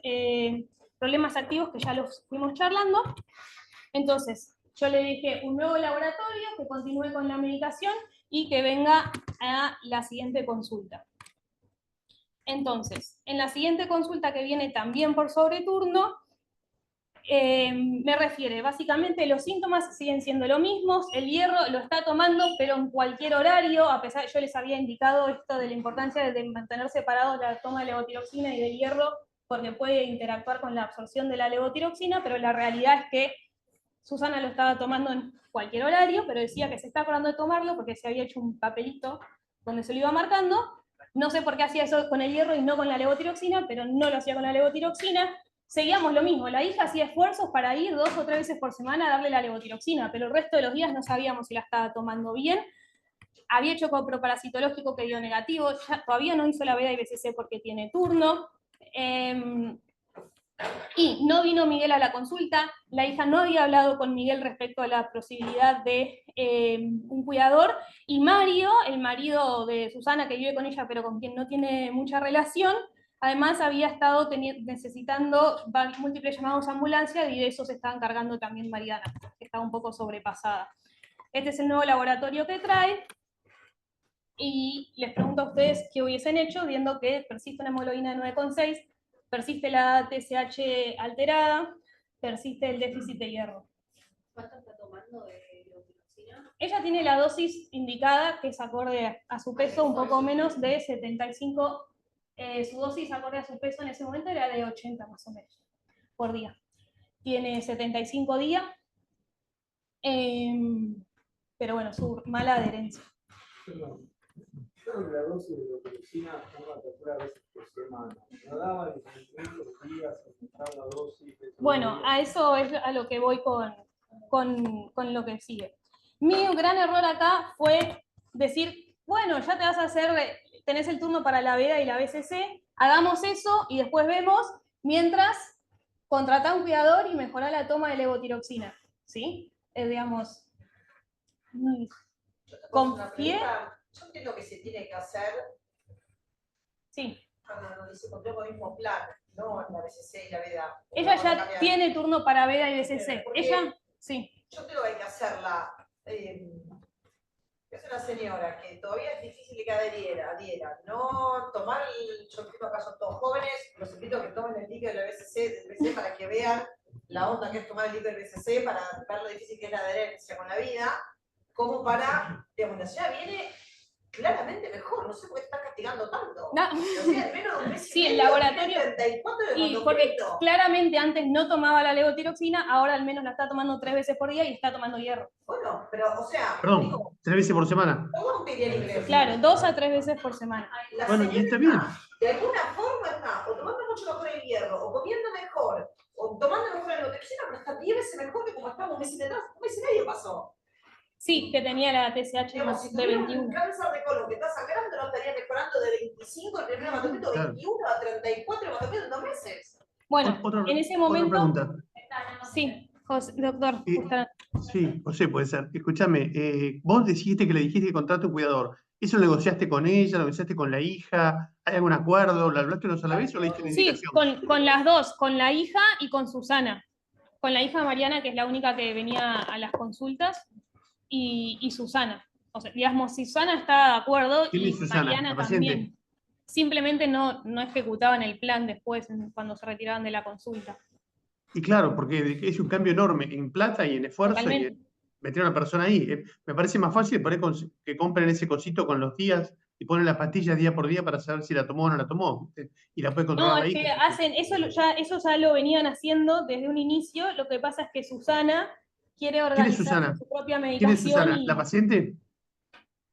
problemas activos que ya los fuimos charlando. Entonces, yo le dije un nuevo laboratorio, que continúe con la medicación y que venga a la siguiente consulta. Entonces, en la siguiente consulta, que viene también por sobreturno, me refiere, básicamente los síntomas siguen siendo lo mismos, el hierro lo está tomando, pero en cualquier horario, a pesar de que yo les había indicado esto de la importancia de mantener separados la toma de levotiroxina y del hierro, porque puede interactuar con la absorción de la levotiroxina, pero la realidad es que Susana lo estaba tomando en cualquier horario, pero decía que se está acordando de tomarlo porque se había hecho un papelito donde se lo iba marcando. No sé por qué hacía eso con el hierro y no con la levotiroxina, pero no lo hacía con la levotiroxina. Seguíamos lo mismo, la hija hacía esfuerzos para ir 2 o 3 veces por semana a darle la levotiroxina, pero el resto de los días no sabíamos si la estaba tomando bien. Había hecho coproparasitológico que dio negativo, todavía no hizo la VEDA y BCC porque tiene turno. Y no vino Miguel a la consulta, la hija no había hablado con Miguel respecto a la posibilidad de un cuidador, y Mario, el marido de Susana, que vive con ella pero con quien no tiene mucha relación, además había estado necesitando múltiples llamados a ambulancia, y de eso se estaba encargando también Mariana, que estaba un poco sobrepasada. Este es el nuevo laboratorio que trae, y les pregunto a ustedes qué hubiesen hecho, viendo que persiste una hemoglobina de 9,6, persiste la TSH alterada, persiste el déficit de hierro.
¿Cuánto está tomando de levotiroxina?
Ella tiene la dosis indicada, que es acorde a su peso, un poco menos de 75. Su dosis acorde a su peso en ese momento era de 80 más o menos por día. Tiene 75 días, pero bueno, su mala adherencia.
La dosis de levotiroxina estaba a veces por semana. No daba diferentes días, la dosis.
Bueno, a eso es a lo que voy con lo que sigue. Mi gran error acá fue decir, bueno, ya te vas a hacer, tenés el turno para la VEDA y la BCC, hagamos eso y después vemos, mientras contratá un cuidador y mejorá la toma de levotiroxina, ¿sí? Digamos, confié.
Yo creo que se tiene que hacer
Sí.
cuando dice control con el mismo plan, no en la BCC y la VEDA.
Ella ya tiene turno para VEDA y BCC.
Porque
Ella, sí.
yo creo que hay que hacerla. Es una señora que todavía es difícil que adhiera. No tomar, yo invito acá, son todos jóvenes, los invito a que tomen el líquido del BCC para que vean la onda que es tomar el líquido del BCC, para ver lo difícil que es la adherencia con la vida, como para, digamos, la señora viene claramente mejor, no sé por qué está castigando tanto.
No.
O sea, en menos de un mes y
Sí, el
medio,
laboratorio.
tiene 34 de
Y porque
mandopito.
claramente antes no tomaba la levotiroxina, ahora al menos la está tomando 3 veces por día y está tomando hierro.
Bueno, pero, o sea,
Perdón,
digo,
3 veces por semana.
todo diría en inglés.
Claro, 2 a 3 veces por semana.
La
Bueno, y
señora
está bien.
de alguna forma está o tomando mucho mejor el hierro, o comiendo mejor, o tomando mejor la nutrición, pero está 10 veces mejor que como estaba un mes y medio atrás. Un mes y medio pasó.
Sí, que tenía la TSH
Digamos, si
de
tuviera un
21.
cáncer de colon que está sangrando, no estaría mejorando de 25 el primer hematocrito,
Claro.
21 a 34 hematocrito en 2 meses.
Bueno, en ese momento.
Otra pregunta.
Sí, doctor. Justamente.
Sí, José, puede ser. Escúchame, vos dijiste que le dijiste que contrate un cuidador. ¿Eso lo negociaste con ella, lo negociaste con la hija? ¿Hay algún acuerdo? ¿Lo hablaste una sola vez o le diste una
Sí,
indicación?
con las dos, con la hija y con Susana. Con la hija Mariana, que es la única que venía a las consultas, y Susana. O sea, digamos, Susana está de acuerdo
¿Quién
y
es Susana,
Mariana
la paciente?
también. Simplemente no ejecutaban el plan después, cuando se retiraban de la consulta.
Y claro, porque es un cambio enorme en plata y en esfuerzo y
Totalmente.
en meter a una persona ahí. Me parece más fácil poner que compren ese cosito con los días y ponen las pastillas día por día para saber si la tomó o no la tomó. Y la puede controlar
No,
la
es que
hija.
hacen, eso ya lo venían haciendo desde un inicio. Lo que pasa es que Susana quiere
¿Quién es
organizar
Susana?
su propia
¿Quién es
medicación
Susana?
y
¿La paciente?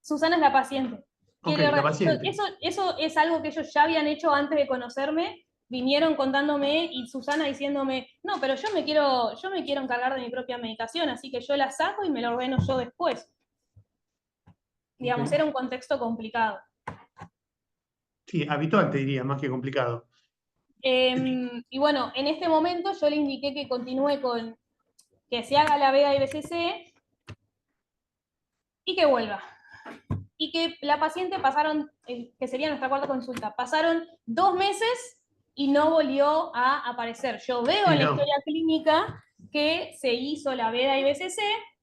Susana es la paciente.
Ok,
Quiere
la paciente.
eso es algo que ellos ya habían hecho antes de conocerme. Vinieron contándome y Susana diciéndome, no, pero yo me quiero encargar de mi propia medicación, así que yo la saco y me la ordeno yo después. Digamos,
Ok.
era un contexto complicado.
Sí, habitual te diría, más que complicado.
Y bueno, en este momento yo le indiqué que continúe con, que se haga la Vega IBCC y que vuelva. Y que la paciente pasaron, que sería nuestra cuarta consulta, pasaron 2 meses y no volvió a aparecer. Yo veo
Sí,
en la
no.
historia clínica que se hizo la veda IBCC,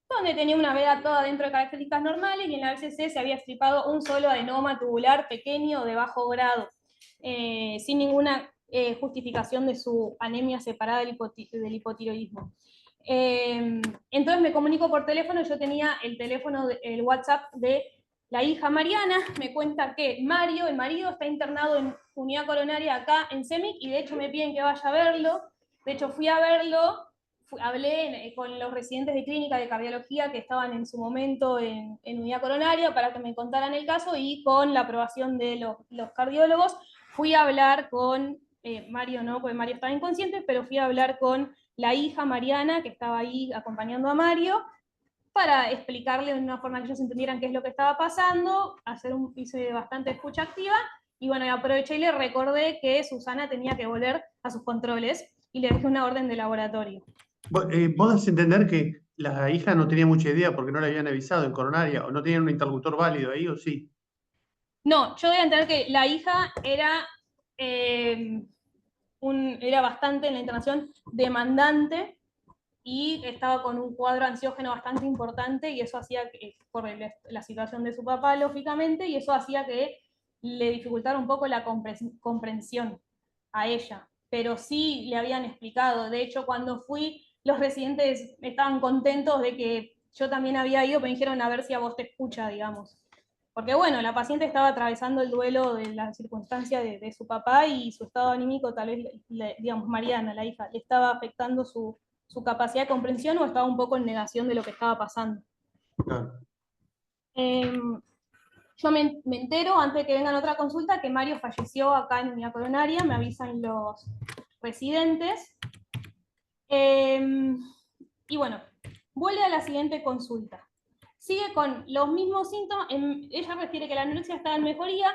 donde tenía una veda toda dentro de características normales, y en la IBCC se había estripado un solo adenoma tubular pequeño de bajo grado, sin ninguna justificación de su anemia separada del hipotiroidismo. Entonces me comunico por teléfono, yo tenía el WhatsApp de la hija Mariana, me cuenta que Mario, el marido, está internado en unidad coronaria acá en CEMIC, y de hecho me piden que vaya a verlo. De hecho fui a verlo, hablé con los residentes de clínica de cardiología que estaban en su momento en unidad coronaria para que me contaran el caso, y con la aprobación de los cardiólogos fui a hablar con, Mario no, porque Mario estaba inconsciente, pero fui a hablar con la hija Mariana, que estaba ahí acompañando a Mario, para explicarle de una forma que ellos entendieran qué es lo que estaba pasando, hice bastante escucha activa, y bueno, aproveché y le recordé que Susana tenía que volver a sus controles, y le dejé una orden de laboratorio.
Vos das a entender que la hija no tenía mucha idea porque no le habían avisado en coronaria, o no tenían un interlocutor válido ahí, o sí.
No, yo debo entender que la hija era, era bastante en la internación demandante, y estaba con un cuadro ansiógeno bastante importante, y eso hacía que, por la situación de su papá, lógicamente, y eso hacía que le dificultara un poco la comprensión a ella. Pero sí le habían explicado. De hecho, cuando fui, los residentes estaban contentos de que yo también había ido, pero me dijeron a ver si a vos te escucha, digamos. Porque bueno, la paciente estaba atravesando el duelo de la circunstancia de su papá, y su estado anímico, tal vez, digamos, Mariana, la hija, le estaba afectando su capacidad de comprensión, o estaba un poco en negación de lo que estaba pasando.
Claro.
Yo me entero, antes de que vengan a otra consulta, que Mario falleció acá en unidad coronaria, me avisan los residentes. Y bueno, vuelve a la siguiente consulta. Sigue con los mismos síntomas. Ella refiere que la anorexia estaba en mejoría,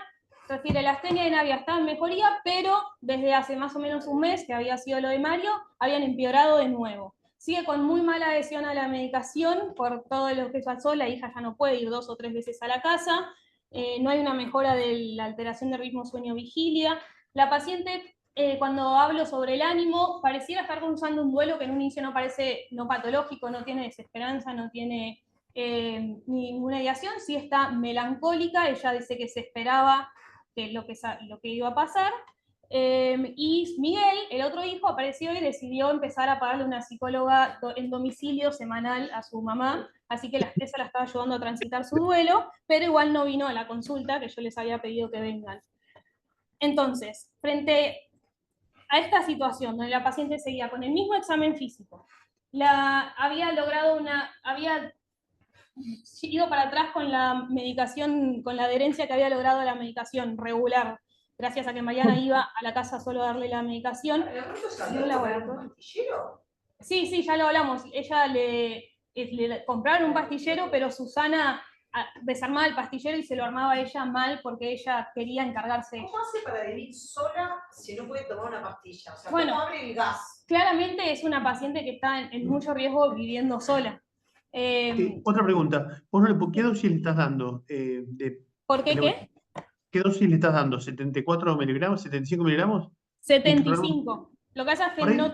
refiere la astenia de Navia estaba en mejoría, pero desde hace más o menos un mes, que había sido lo de Mario, habían empeorado de nuevo. Sigue con muy mala adhesión a la medicación por todo lo que pasó. La hija ya no puede ir 2 o 3 veces a la casa. No hay una mejora de la alteración del ritmo sueño-vigilia. La paciente cuando hablo sobre el ánimo, pareciera estar causando un duelo que en un inicio no parece no patológico, no tiene desesperanza, no tiene ninguna ideación, sí está melancólica, ella dice que se esperaba que lo que iba a pasar. Y Miguel, el otro hijo, apareció y decidió empezar a pagarle una psicóloga en domicilio semanal a su mamá, así que esa la estaba ayudando a transitar su duelo, pero igual no vino a la consulta que yo les había pedido que vengan. Entonces, frente a esta situación donde la paciente seguía con el mismo examen físico, había ido para atrás con la medicación, con la adherencia que había logrado a la medicación regular, gracias a que Mariana iba a la casa solo a darle la medicación.
¿Alberto salió con un pastillero?
Sí, ya lo hablamos. Ella le compraron un pastillero, pero Susana desarmaba el pastillero y se lo armaba ella mal porque ella quería encargarse.
¿Cómo hace para vivir sola si no puede tomar una pastilla? O sea,
Bueno,
¿cómo abre el gas?
Claramente es una paciente que está en mucho riesgo viviendo sola.
Otra pregunta. ¿Qué dosis le estás dando?
¿Por qué qué?
¿Qué dosis le estás dando? ¿74 miligramos? ¿75 miligramos?
75. Lo que pasa es que
Por ahí,
no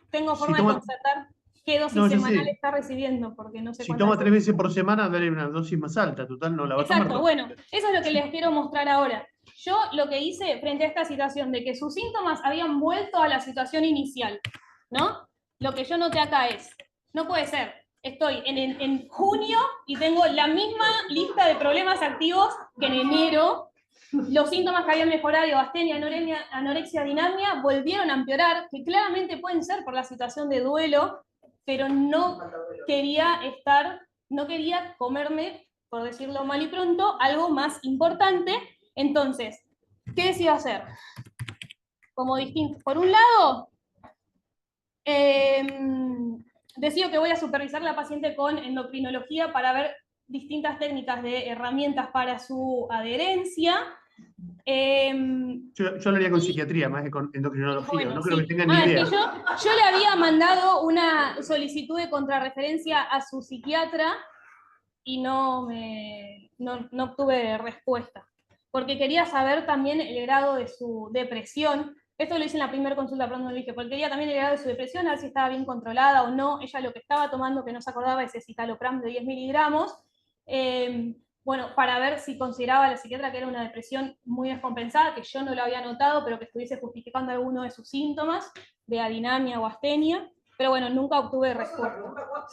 tengo
si
forma de
toma-
constatar qué dosis
No, yo
semanal
sé.
está recibiendo, porque no sé
Si
cuántas.
toma 3 veces por semana, dale una dosis más alta. Total, no la va a tomar.
Exacto, bueno, eso es lo que les quiero mostrar ahora. Yo lo que hice frente a esta situación de que sus síntomas habían vuelto a la situación inicial, ¿no? Lo que yo noté acá es, no puede ser, estoy en junio y tengo la misma lista de problemas activos que en enero. Los síntomas que habían mejorado, astenia, anorexia, dinamia, volvieron a empeorar, que claramente pueden ser por la situación de duelo, pero no quería comerme, por decirlo mal y pronto, algo más importante. Entonces, ¿qué decido hacer? Como distinto. Por un lado, decido que voy a supervisar a la paciente con endocrinología para ver distintas técnicas de herramientas para su adherencia.
Yo lo haría con psiquiatría más que con endocrinología.
Bueno,
no creo
sí.
que tengan ni idea.
Es que yo le había mandado una solicitud de contrarreferencia a su psiquiatra y no obtuve respuesta, porque quería saber también el grado de su depresión. Esto lo hice en la primera consulta, pero no lo dije, porque quería también el grado de su depresión, a ver si estaba bien controlada o no. Ella lo que estaba tomando, que no se acordaba, es escitalopram de 10 miligramos. Bueno, para ver si consideraba la psiquiatra que era una depresión muy descompensada, que yo no lo había notado, pero que estuviese justificando alguno de sus síntomas, de adinamia o astenia. Pero bueno, nunca obtuve respuesta.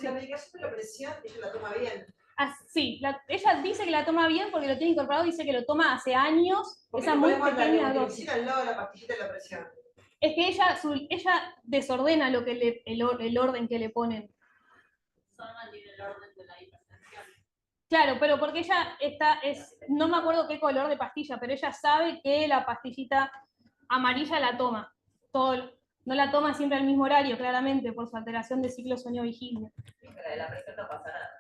La medicación de la presión, ella la toma bien.
Sí, ella dice que la toma bien porque lo tiene incorporado, dice que lo toma hace años, esa muy pequeña dosis.
Al lado de la pastillita de la presión.
Es que ella desordena el orden que le ponen. Claro, pero porque ella no me acuerdo qué color de pastilla, pero ella sabe que la pastillita amarilla la toma. No la toma siempre al mismo horario, claramente, por su alteración de ciclo sueño-vigilia.
Pero de la presión no pasa nada.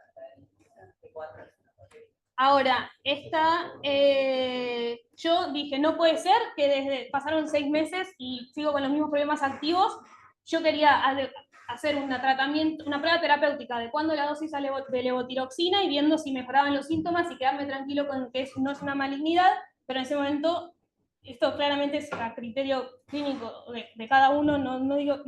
Ahora, yo dije, no puede ser que pasaron 6 meses y sigo con los mismos problemas activos. Yo quería hacer una prueba terapéutica adecuando la dosis de levotiroxina y viendo si mejoraban los síntomas y quedarme tranquilo con que no es una malignidad, pero en ese momento, esto claramente es a criterio clínico de cada uno, no digo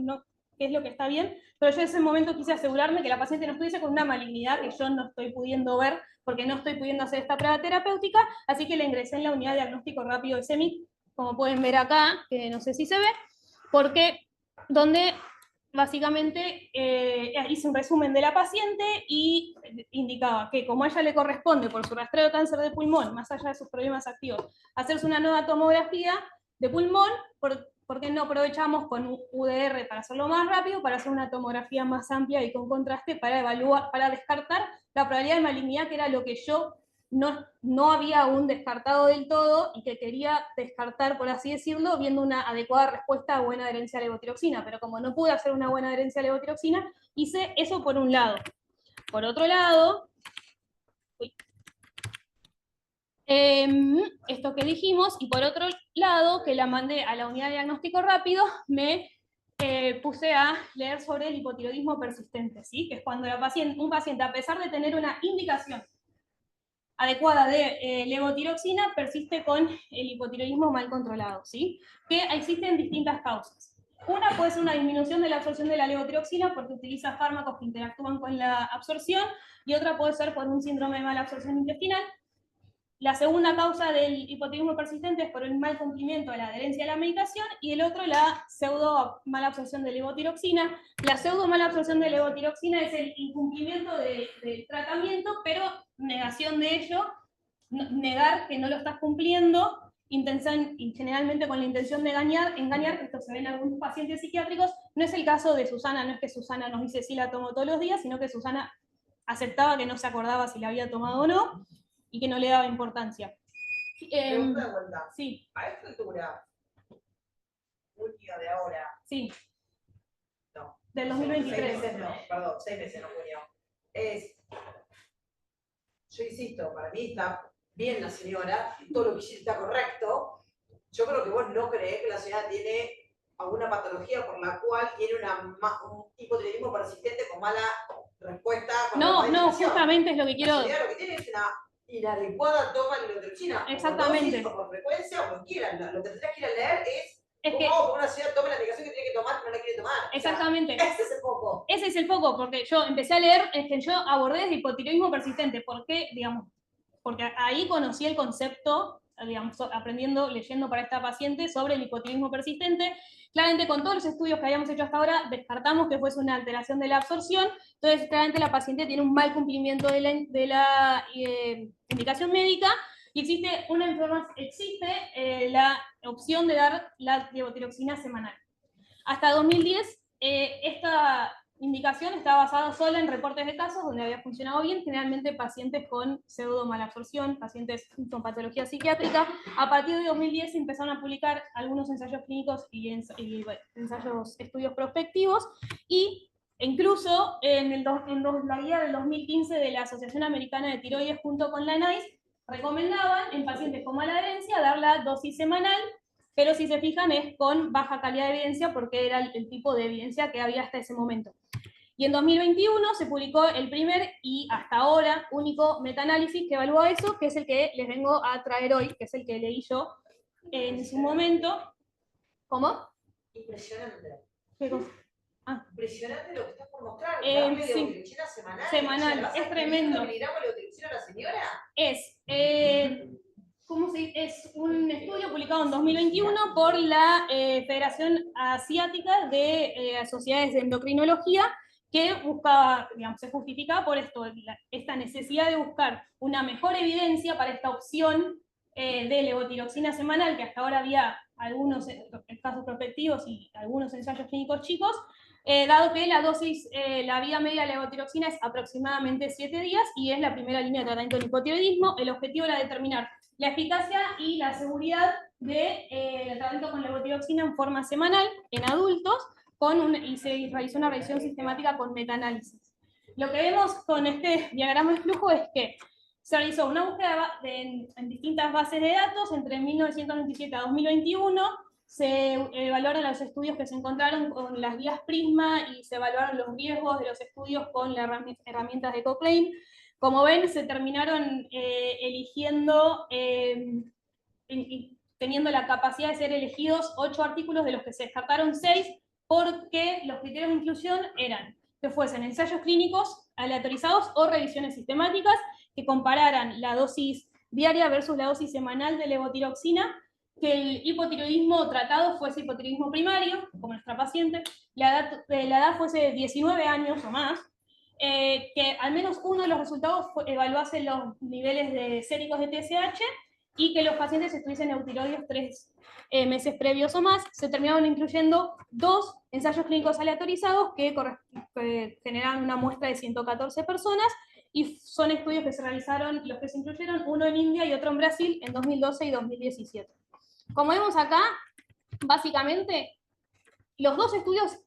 qué es lo que está bien, pero yo en ese momento quise asegurarme que la paciente no estuviese con una malignidad que yo no estoy pudiendo ver porque no estoy pudiendo hacer esta prueba terapéutica, así que la ingresé en la unidad de diagnóstico rápido de CEMIC, como pueden ver acá, que no sé si se ve, donde básicamente hice un resumen de la paciente y indicaba que como a ella le corresponde por su rastreo de cáncer de pulmón, más allá de sus problemas activos, hacerse una nueva tomografía de pulmón, ¿por qué no aprovechamos con UDR para hacerlo más rápido, para hacer una tomografía más amplia y con contraste para evaluar, para descartar la probabilidad de malignidad, que era lo que yo no había aún descartado del todo y que quería descartar, por así decirlo, viendo una adecuada respuesta a buena adherencia a levotiroxina. Pero como no pude hacer una buena adherencia a levotiroxina, hice eso por un lado. Por otro lado, esto que dijimos, y por otro lado, que la mandé a la unidad de diagnóstico rápido, me puse a leer sobre el hipotiroidismo persistente, ¿sí? Que es cuando un paciente, a pesar de tener una indicación adecuada de levotiroxina persiste con el hipotiroidismo mal controlado, ¿sí? Que existen distintas causas. Una puede ser una disminución de la absorción de la levotiroxina porque utiliza fármacos que interactúan con la absorción, y otra puede ser por un síndrome de mala absorción intestinal. La segunda causa del hipotiroidismo persistente es por el mal cumplimiento de la adherencia a la medicación, y el otro la pseudo mala absorción de levotiroxina. La pseudo mala absorción de levotiroxina es el incumplimiento del tratamiento, pero negación de ello, negar que no lo estás cumpliendo, y generalmente con la intención de engañar, que esto se ve en algunos pacientes psiquiátricos. No es el caso de Susana, no es que Susana nos dice sí la tomo todos los días, sino que Susana aceptaba que no se acordaba si la había tomado o no, y que no le daba importancia.
Pregunta de vuelta.
Sí,
A esta altura, junio de ahora,
sí,
no.
del
6
2023.
meses no, perdón, 6 meses no, junio. Yo insisto, para mí está bien la señora, todo lo que dice está correcto. Yo creo que vos no creés que la señora tiene alguna patología por la cual tiene un hipotiroidismo persistente con mala respuesta. Con la
No,
medicación.
justamente es lo que quiero.
La señora lo que tiene es una inadecuada toma de levotiroxina.
Exactamente.
O por dosis, o por frecuencia, o como quieran. Lo que tendrás que ir a leer es cómo
que,
hago que una señora tome la medicación que tiene que tomar, que no la quiere tomar.
Exactamente.
O sea, ese es el foco.
Ese es el foco, porque yo empecé a leer, yo abordé desde hipotiroidismo persistente. ¿Por qué? Digamos, porque ahí conocí el concepto, digamos, aprendiendo, leyendo para esta paciente sobre el hipotiroidismo persistente. Claramente, con todos los estudios que habíamos hecho hasta ahora, descartamos que fuese una alteración de la absorción. Entonces, claramente la paciente tiene un mal cumplimiento de la indicación médica, y existe la opción de dar la levotiroxina semanal. Hasta 2010, esta indicación está basada solo en reportes de casos donde había funcionado bien, generalmente pacientes con pseudo malabsorción, pacientes con patología psiquiátrica. A partir de 2010 se empezaron a publicar algunos ensayos clínicos y estudios prospectivos, y incluso en la guía del 2015 de la Asociación Americana de Tiroides junto con la NICE recomendaban en pacientes con mala adherencia dar la dosis semanal, pero si se fijan es con baja calidad de evidencia porque era el tipo de evidencia que había hasta ese momento. Y en 2021 se publicó el primer y hasta ahora único metaanálisis que evalúa eso, que es el que les vengo a traer hoy, que es el que leí yo en su momento. ¿Cómo?
Impresionante.
¿Qué cosa?
Impresionante lo que estás por mostrar.
Sí.
Levotiroxina semanal.
Semanal, es tremendo.
¿Miligramos de levotiroxina a la señora?
Es un estudio publicado en 2021 por la Federación Asiática de Sociedades de Endocrinología, que buscaba, digamos, se justificaba por esto, esta necesidad de buscar una mejor evidencia para esta opción de levotiroxina semanal, que hasta ahora había algunos casos prospectivos y algunos ensayos clínicos chicos, dado que la dosis, la vida media de levotiroxina es aproximadamente 7 días y es la primera línea de tratamiento del hipotiroidismo. El objetivo era determinar la eficacia y la seguridad del tratamiento con levotiroxina en forma semanal en adultos, y se realizó una revisión sistemática con metaanálisis. Lo que vemos con este diagrama de flujo es que se realizó una búsqueda en distintas bases de datos entre 1997 a 2021, se evaluaron los estudios que se encontraron con las guías Prisma y se evaluaron los riesgos de los estudios con las herramientas de Cochrane. Como ven, se terminaron eligiendo, teniendo la capacidad de ser elegidos 8 artículos, de los que se descartaron 6, porque los criterios de inclusión eran que fuesen ensayos clínicos aleatorizados o revisiones sistemáticas que compararan la dosis diaria versus la dosis semanal de levotiroxina, que el hipotiroidismo tratado fuese hipotiroidismo primario, como nuestra paciente, la edad fuese de 19 años o más, que al menos uno de los resultados evaluase los niveles de séricos de TSH, y que los pacientes estuviesen eutiroides 3 meses previos o más. Se terminaron incluyendo 2 ensayos clínicos aleatorizados que generaron una muestra de 114 personas, y son estudios que se realizaron, los que se incluyeron, uno en India y otro en Brasil en 2012 y 2017. Como vemos acá, básicamente, los 2 estudios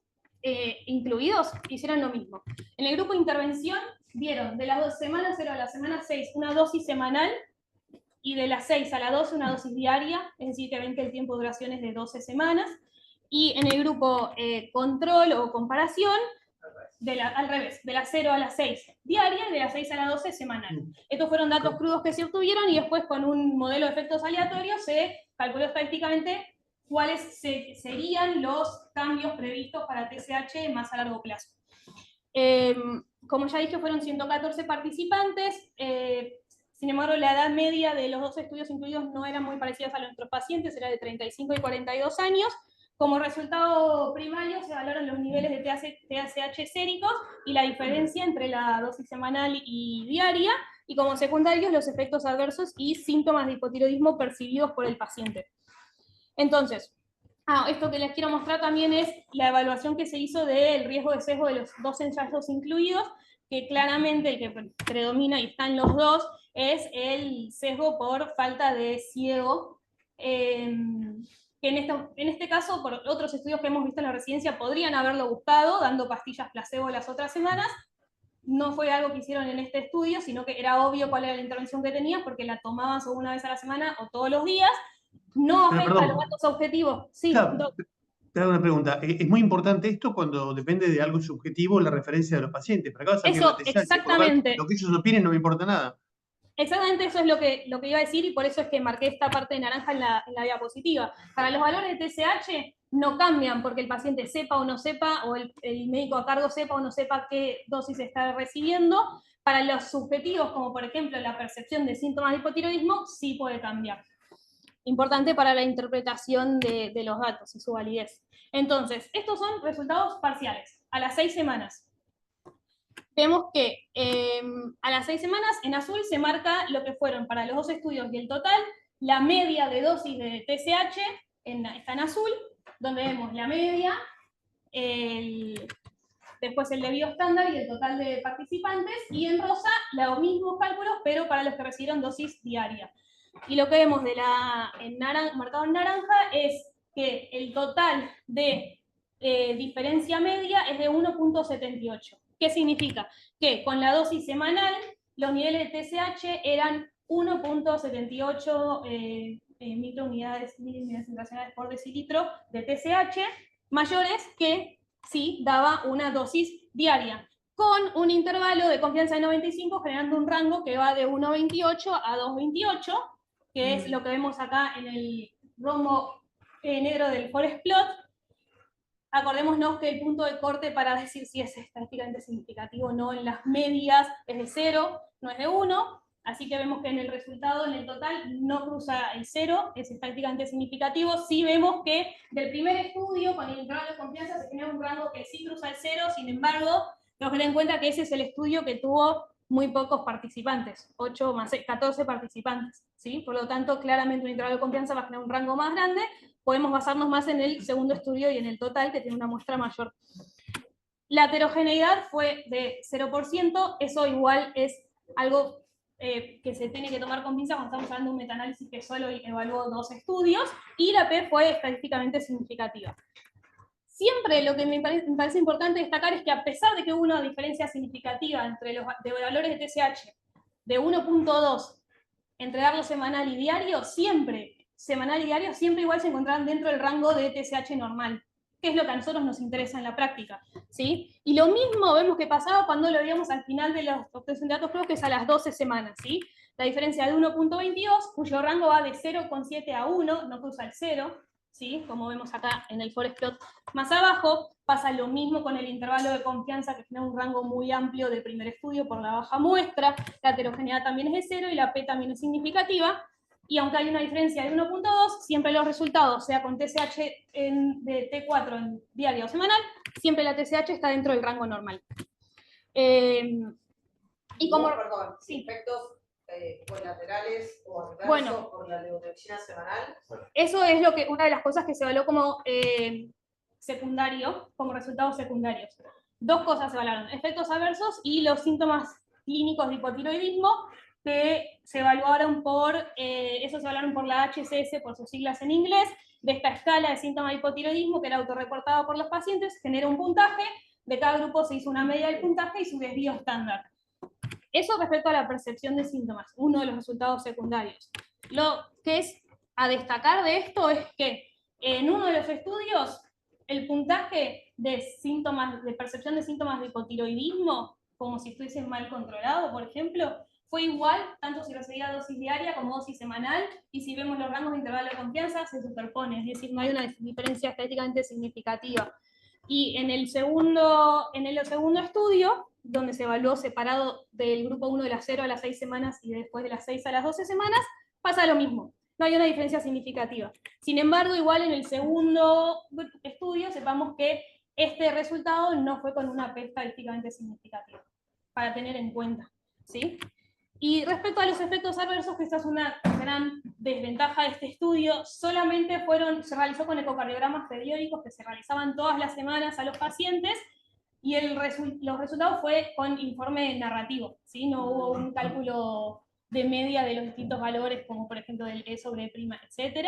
incluidos hicieron lo mismo. En el grupo de intervención vieron de las semana 0 a la semana 6 una dosis semanal, y de las 6 a la 12 una dosis diaria, es decir, que ven que el tiempo de duración es de 12 semanas. Y en el grupo control o comparación, al revés, de las 0 a las 6 diaria y de las 6 a las 12 semanal. Estos fueron datos crudos que se obtuvieron y después con un modelo de efectos aleatorios se calculó estadísticamente cuáles serían los cambios previstos para TSH más a largo plazo. Como ya dije, fueron 114 participantes, sin embargo, la edad media de los dos estudios incluidos no era muy parecida a nuestros pacientes, era de 35 y 42 años. Como resultado primario se valoran los niveles de TSH séricos y la diferencia entre la dosis semanal y diaria, y como secundarios los efectos adversos y síntomas de hipotiroidismo percibidos por el paciente. Entonces, esto que les quiero mostrar también es la evaluación que se hizo del riesgo de sesgo de los dos ensayos incluidos, que claramente el que predomina y está en los dos es el sesgo por falta de ciego, que en este caso, por otros estudios que hemos visto en la residencia, podrían haberlo buscado, dando pastillas placebo las otras semanas. No fue algo que hicieron en este estudio, sino que era obvio cuál era la intervención que tenían, porque la tomaban solo una vez a la semana o todos los días. No afecta a los datos objetivos. Sí,
claro, te hago una pregunta. Es muy importante esto cuando depende de algo subjetivo, la referencia de los pacientes. Para acá vas a mirar
eso,
la TSH,
exactamente.
lo que ellos opinen no me importa nada.
Exactamente eso es lo que iba a decir, y por eso es que marqué esta parte de naranja en la diapositiva. Para los valores de TSH no cambian porque el paciente sepa o no sepa, o el médico a cargo sepa o no sepa qué dosis está recibiendo. Para los subjetivos, como por ejemplo la percepción de síntomas de hipotiroidismo, sí puede cambiar. Importante para la interpretación de los datos y su validez. Entonces, estos son resultados parciales, a las 6 semanas. Vemos que a las 6 semanas, en azul se marca lo que fueron para los dos estudios y el total, la media de dosis de TSH, está en azul, donde vemos la media, después el debido estándar y el total de participantes, y en rosa los mismos cálculos, pero para los que recibieron dosis diaria. Y lo que vemos marcado en naranja es que el total de diferencia media es de 1.78. ¿Qué significa? Que con la dosis semanal los niveles de TSH eran 1.78 microunidades internacionales por decilitro de TSH, mayores que si daba una dosis diaria, con un intervalo de confianza de 95, generando un rango que va de 1.28 a 2.28, que es lo que vemos acá en el rombo negro del forest plot. Acordémonos que el punto de corte para decir si es estadísticamente significativo o no en las medias es de 0, no es de 1, así que vemos que en el resultado, en el total, no cruza el 0, es estadísticamente significativo. Sí vemos que del primer estudio, con el intervalo de confianza, se genera un rango que sí cruza el 0, sin embargo, tenemos que tener en cuenta que ese es el estudio que tuvo muy pocos participantes, 8 más 6, 14 participantes, ¿sí? Por lo tanto, claramente un intervalo de confianza va a generar un rango más grande. Podemos basarnos más en el segundo estudio y en el total, que tiene una muestra mayor. La heterogeneidad fue de 0%, eso igual es algo que se tiene que tomar con pinzas cuando estamos hablando de un metaanálisis que solo evaluó 2 estudios, y la P fue estadísticamente significativa. Siempre lo que me parece importante destacar es que a pesar de que hubo una diferencia significativa entre los valores de TSH de 1.2 entre darlo semanal y diario, semanal y diario siempre igual se encontraban dentro del rango de TSH normal, que es lo que a nosotros nos interesa en la práctica, ¿sí? Y lo mismo vemos que pasaba cuando lo veíamos al final de la obtención de datos, creo que es a las 12 semanas, ¿sí? La diferencia de 1.22, cuyo rango va de 0,7 a 1, no cruza el 0, ¿sí? Como vemos acá en el forest plot más abajo. Pasa lo mismo con el intervalo de confianza, que tiene un rango muy amplio de primer estudio por la baja muestra. La heterogeneidad también es de 0 y la P también es significativa. Y aunque hay una diferencia de 1.2, siempre los resultados, sea con TSH de T4 en diario o semanal, siempre la TSH está dentro del rango normal. Y como...
Perdón,
sí.
efectos colaterales o adversos
Bueno,
por la levotiraxina semanal.
Eso es una de las cosas que se evaluó como secundario, como resultados secundarios. 2 cosas se evaluaron: efectos adversos y los síntomas clínicos de hipotiroidismo, que se evaluaron por la HCS, por sus siglas en inglés, de esta escala de síntomas de hipotiroidismo que era autorreportada por los pacientes, genera un puntaje, de cada grupo se hizo una media del puntaje y su desvío estándar. Eso respecto a la percepción de síntomas, uno de los resultados secundarios. Lo que es a destacar de esto es que en uno de los estudios el puntaje de síntomas, de percepción de síntomas de hipotiroidismo, como si estuviesen mal controlado, por ejemplo, fue igual, tanto si recibía dosis diaria como dosis semanal, y si vemos los rangos de intervalo de confianza, se superpone, es decir, no hay una diferencia estadísticamente significativa. Y en el segundo estudio, donde se evaluó separado del grupo 1 de las 0 a las 6 semanas y después de las 6 a las 12 semanas, pasa lo mismo. No hay una diferencia significativa. Sin embargo, igual en el segundo estudio, sepamos que este resultado no fue con una P estadísticamente significativa, para tener en cuenta, ¿sí? Y respecto a los efectos adversos, que esta es una gran desventaja de este estudio, solamente se realizó con ecocardiogramas periódicos que se realizaban todas las semanas a los pacientes, y los resultados fue con informe narrativo, ¿sí? No hubo un cálculo de media de los distintos valores, como por ejemplo del E sobre E', etc.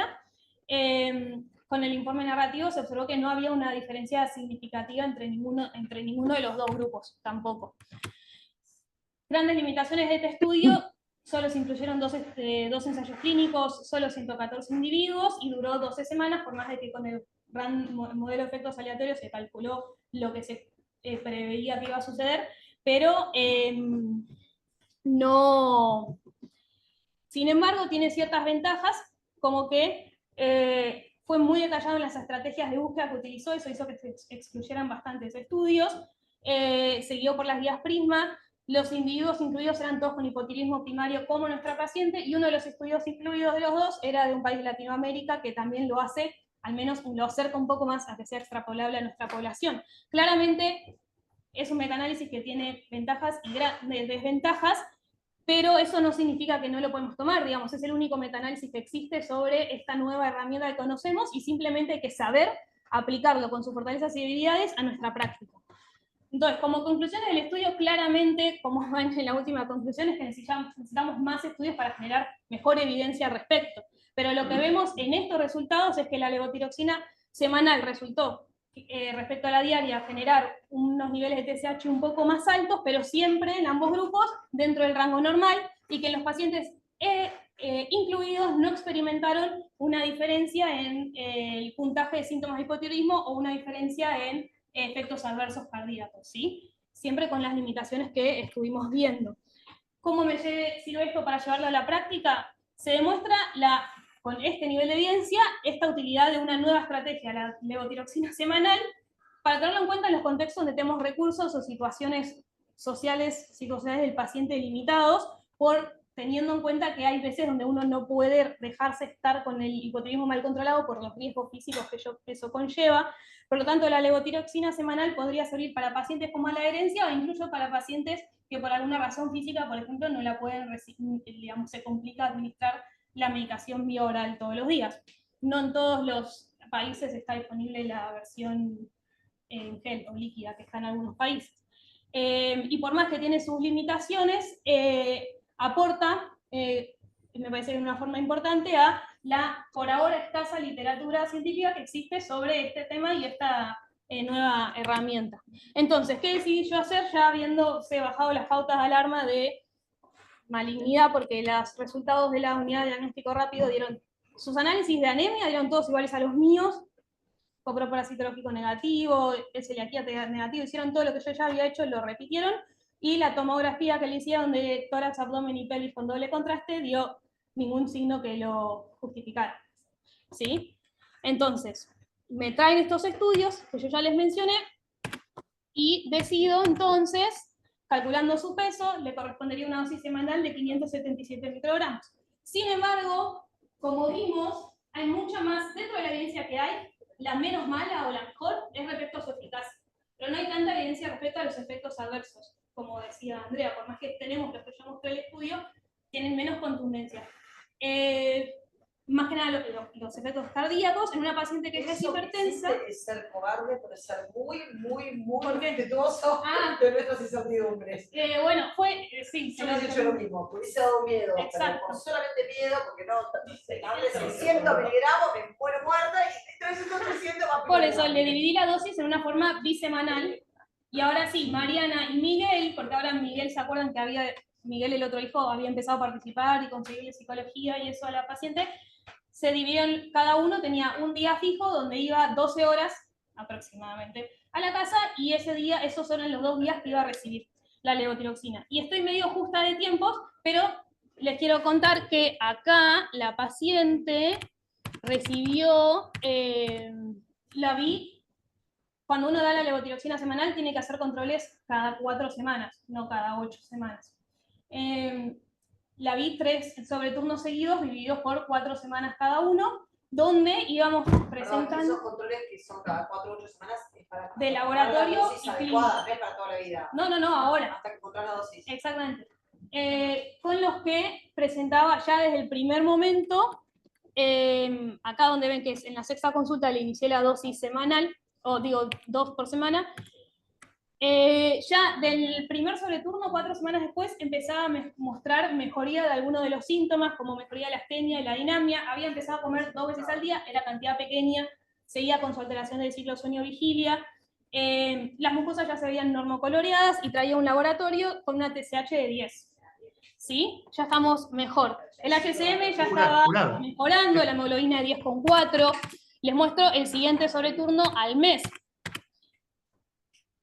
Con el informe narrativo se observó que no había una diferencia significativa entre ninguno de los dos grupos, tampoco. Grandes limitaciones de este estudio: solo se incluyeron dos ensayos clínicos, solo 114 individuos, y duró 12 semanas, por más de que con el modelo de efectos aleatorios se calculó lo que se preveía que iba a suceder, pero no. Sin embargo, tiene ciertas ventajas, como que fue muy detallado en las estrategias de búsqueda que utilizó, eso hizo que se excluyeran bastantes estudios, seguido por las guías Prisma. Los individuos incluidos eran todos con hipotiroidismo primario como nuestra paciente, y uno de los estudios incluidos de los dos era de un país de Latinoamérica, que también lo hace, al menos lo acerca un poco más a que sea extrapolable a nuestra población. Claramente es un metaanálisis que tiene ventajas y desventajas, pero eso no significa que no lo podemos tomar, digamos, es el único metaanálisis que existe sobre esta nueva herramienta que conocemos, y simplemente hay que saber aplicarlo con sus fortalezas y debilidades a nuestra práctica. Entonces, como conclusiones del estudio, claramente, como ven en la última conclusión, es que necesitamos más estudios para generar mejor evidencia al respecto. Pero lo que vemos en estos resultados es que la levotiroxina semanal resultó, respecto a la diaria, generar unos niveles de TSH un poco más altos, pero siempre en ambos grupos dentro del rango normal, y que los pacientes incluidos no experimentaron una diferencia en el puntaje de síntomas de hipotiroidismo o una diferencia en efectos adversos cardíacos, ¿sí? Siempre con las limitaciones que estuvimos viendo. ¿Cómo me sirve esto para llevarlo a la práctica? Se demuestra con este nivel de evidencia esta utilidad de una nueva estrategia, la levotiroxina semanal, para tenerlo en cuenta en los contextos donde tenemos recursos o situaciones sociales, psicosociales del paciente limitados, teniendo en cuenta que hay veces donde uno no puede dejarse estar con el hipotiroidismo mal controlado por los riesgos físicos que eso conlleva. Por lo tanto, la levotiroxina semanal podría servir para pacientes con mala herencia, o incluso para pacientes que por alguna razón física, por ejemplo, no la pueden digamos, se complica administrar la medicación vía oral todos los días. No en todos los países está disponible la versión en gel o líquida, que está en algunos países. Y por más que tiene sus limitaciones, aporta, me parece de una forma importante, a la por ahora escasa literatura científica que existe sobre este tema y esta nueva herramienta. Entonces, ¿qué decidí yo hacer? Ya habiéndose bajado las pautas de alarma de malignidad, porque los resultados de la unidad de diagnóstico rápido dieron, sus análisis de anemia dieron todos iguales a los míos, coproparasitológico negativo, celiaquía negativo, hicieron todo lo que yo ya había hecho, lo repitieron, y la tomografía que le hicieron de tórax, abdomen y pelvis con doble contraste dio ningún signo que lo justificara, ¿sí? Entonces, me traen estos estudios que yo ya les mencioné, y decido entonces, calculando su peso, le correspondería una dosis semanal de 577 microgramos. Sin embargo, como vimos, hay mucha más, dentro de la evidencia que hay, la menos mala o la mejor es respecto a su eficacia. Pero no hay tanta evidencia respecto a los efectos adversos, como decía Andrea, por más que tenemos los que yo mostré el estudio, tienen menos contundencia. Más que nada los efectos cardíacos en una paciente que ya es hipertensa.
Es ser cobarde, pero es ser muy, muy, muy
¿Por qué?
respetuoso de nuestras incertidumbres.
Bueno, sí.
Yo les he dicho lo mismo, me hubiese dado miedo,
Exacto.
pero por solamente miedo, porque no, hablé 600 miligramos, me muero muerta, y 300 más.
Por eso le dividí la dosis en una forma bisemanal. Y ahora sí, Mariana y Miguel, porque ahora Miguel, ¿se acuerdan que Miguel, el otro hijo, había empezado a participar y conseguirle psicología y eso a la paciente? Se dividieron, cada uno tenía un día fijo donde iba 12 horas aproximadamente a la casa, y ese día, esos son los 2 días que iba a recibir la levotiroxina. Y estoy medio justa de tiempos, pero les quiero contar que acá la paciente recibió, la vi, cuando uno da la levotiroxina semanal tiene que hacer controles cada 4 semanas, no cada 8 semanas. La vi 3 sobreturnos seguidos, divididos por 4 semanas cada uno, donde íbamos presentando...
Esos controles que son cada 4 o 8 semanas es para
de laboratorio
la dosis
y
adecuada, no es para toda la vida.
No, ahora.
Hasta que encontrar la dosis.
Exactamente. Con los que presentaba ya desde el primer momento, acá donde ven que es en la 6ª consulta le inicié la dosis semanal, o digo 2 por semana, ya del primer sobreturno, 4 semanas después, empezaba a mostrar mejoría de algunos de los síntomas, como mejoría de la astenia y la dinamia. Había empezado a comer 2 veces al día, era cantidad pequeña, seguía con su alteración del ciclo sueño-vigilia. Las mucosas ya se veían normocoloreadas y traía un laboratorio con una TSH de 10. ¿Sí? Ya estamos mejor. El HCM ya estaba mejorando, la hemoglobina de 10,4. Les muestro el siguiente sobreturno al mes.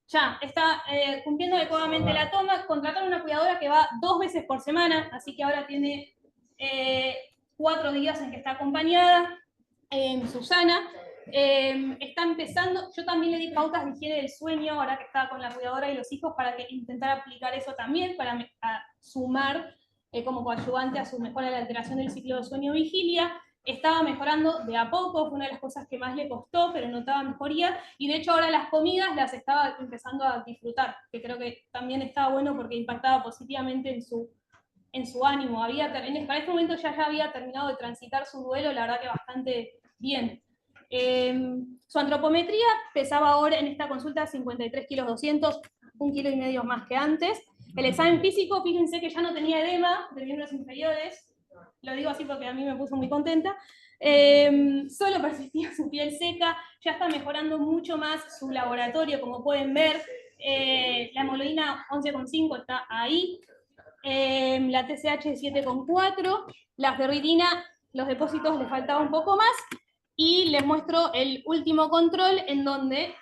Ya está cumpliendo adecuadamente la toma. Contrataron una cuidadora que va 2 veces por semana, así que ahora tiene 4 días en que está acompañada. Susana. Está empezando, yo también le di pautas de higiene del sueño, ahora que estaba con la cuidadora y los hijos, para que intentara aplicar eso también, para sumar como coadyuvante a su mejora de la alteración del ciclo de sueño-vigilia. Estaba mejorando de a poco, fue una de las cosas que más le costó, pero notaba mejoría, y de hecho ahora las comidas las estaba empezando a disfrutar, que creo que también estaba bueno porque impactaba positivamente en su ánimo. Para este momento ya había terminado de transitar su duelo, la verdad que bastante bien. Su antropometría pesaba ahora en esta consulta 53 kilos 200, 1,5 kilos más que antes. El examen físico, fíjense que ya no tenía edema de miembros inferiores, lo digo así porque a mí me puso muy contenta. Solo persistía su piel seca, ya está mejorando mucho más su laboratorio, como pueden ver. La hemoglobina 11,5 está ahí. La TSH 7,4, la ferritina, los depósitos le faltaba un poco más. Y les muestro el último control, en donde,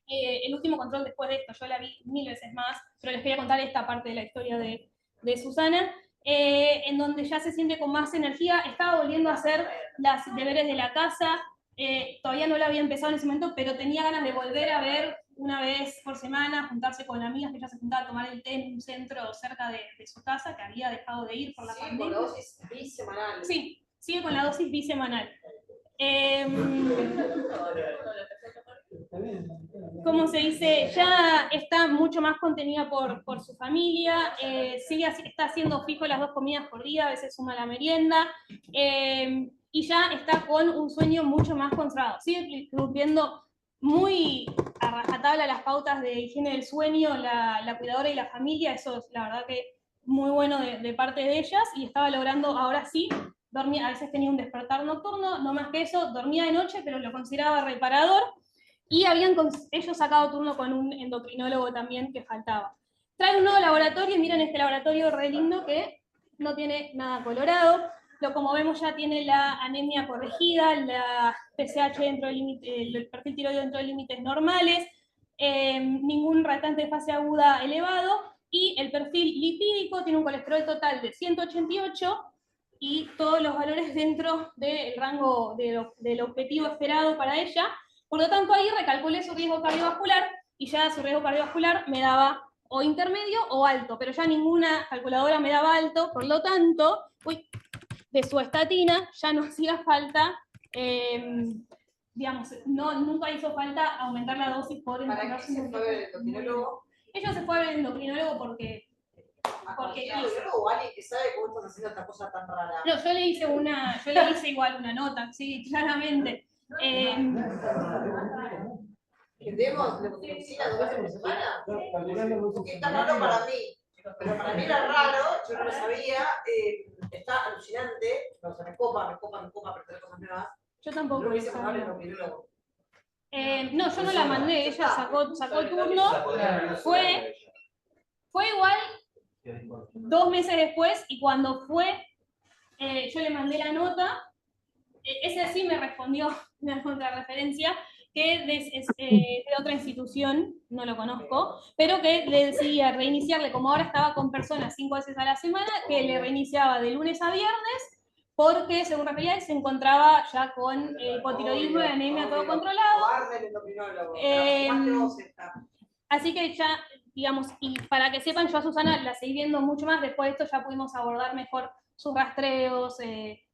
el último control después de esto, yo la vi 1000 veces más, pero les quería contar esta parte de la historia de Susana, en donde ya se siente con más energía, estaba volviendo a hacer los deberes de la casa, todavía no la había empezado en ese momento, pero tenía ganas de volver a ver una vez por semana, juntarse con amigas, que ella se juntaba a tomar el té en un centro cerca de su casa, que había dejado de ir por la pandemia.
Con la dosis bisemanal.
Sí. Sigue con la dosis bisemanal. Como se dice, ya está mucho más contenida por su familia, está haciendo fijo las 2 comidas por día, a veces suma la merienda, y ya está con un sueño mucho más controlado. Sigue cumpliendo muy a rajatabla las pautas de higiene del sueño, la cuidadora y la familia, eso es la verdad que muy bueno de parte de ellas, y estaba logrando ahora sí. Dormía, a veces tenía un despertar nocturno, no más que eso, dormía de noche, pero lo consideraba reparador, y habían ellos sacado turno con un endocrinólogo también que faltaba. Trae un nuevo laboratorio, y miren este laboratorio re lindo que no tiene nada colorado, como vemos ya tiene la anemia corregida, la TSH dentro del límite, el perfil tiroideo dentro de límites normales, ningún retante de fase aguda elevado, y el perfil lipídico tiene un colesterol total de 188, y todos los valores dentro del rango del objetivo esperado para ella. Por lo tanto, ahí recalculé su riesgo cardiovascular, y ya su riesgo cardiovascular me daba o intermedio o alto, pero ya ninguna calculadora me daba alto, por lo tanto, de su estatina ya no hacía falta, digamos, nunca hizo falta aumentar la dosis por encontrarse un endocrinólogo. Ella se fue a ver el endocrinólogo porque
o alguien que sabe cómo estás haciendo esta cosa tan rara.
No, yo le hice igual una nota, sí, claramente.
¿Que demos levotiroxina 2 veces por semana? Porque está raro para mí, pero para mí era raro, yo no lo sabía, está alucinante, pero se me copa aprender cosas nuevas.
Yo tampoco.
No hice con el endocrinólogo.
No, yo no la mandé, ella sacó turno, fue igual 2 meses después, y cuando fue, yo le mandé la nota, ese sí me respondió una contrarreferencia, que es de otra institución, no lo conozco, pero que le decidía reiniciarle, como ahora estaba con personas 5 veces a la semana, que le reiniciaba de lunes a viernes, porque según refería él se encontraba ya con hipotiroidismo y anemia todo controlado. Así que ya, digamos, y para que sepan, yo a Susana la seguí viendo mucho más, después de esto ya pudimos abordar mejor sus rastreos,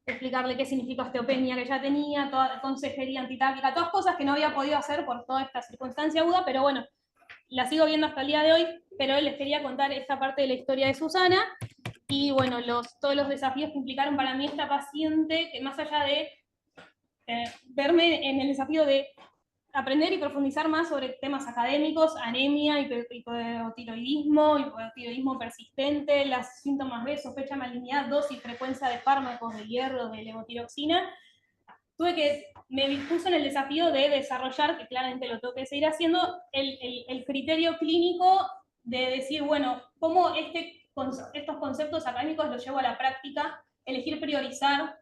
explicarle qué significa osteopenia que ya tenía, toda consejería antitápica, todas cosas que no había podido hacer por toda esta circunstancia aguda, pero bueno, la sigo viendo hasta el día de hoy, pero hoy les quería contar esta parte de la historia de Susana, y bueno, todos los desafíos que implicaron para mí esta paciente, que más allá de verme en el desafío de aprender y profundizar más sobre temas académicos, anemia, hipotiroidismo persistente, los síntomas B, sospecha de malignidad, dosis, frecuencia de fármacos, de hierro, de levotiroxina. Me puso en el desafío de desarrollar, que claramente lo tengo que seguir haciendo, el criterio clínico de decir, bueno, cómo estos conceptos académicos los llevo a la práctica, elegir priorizar,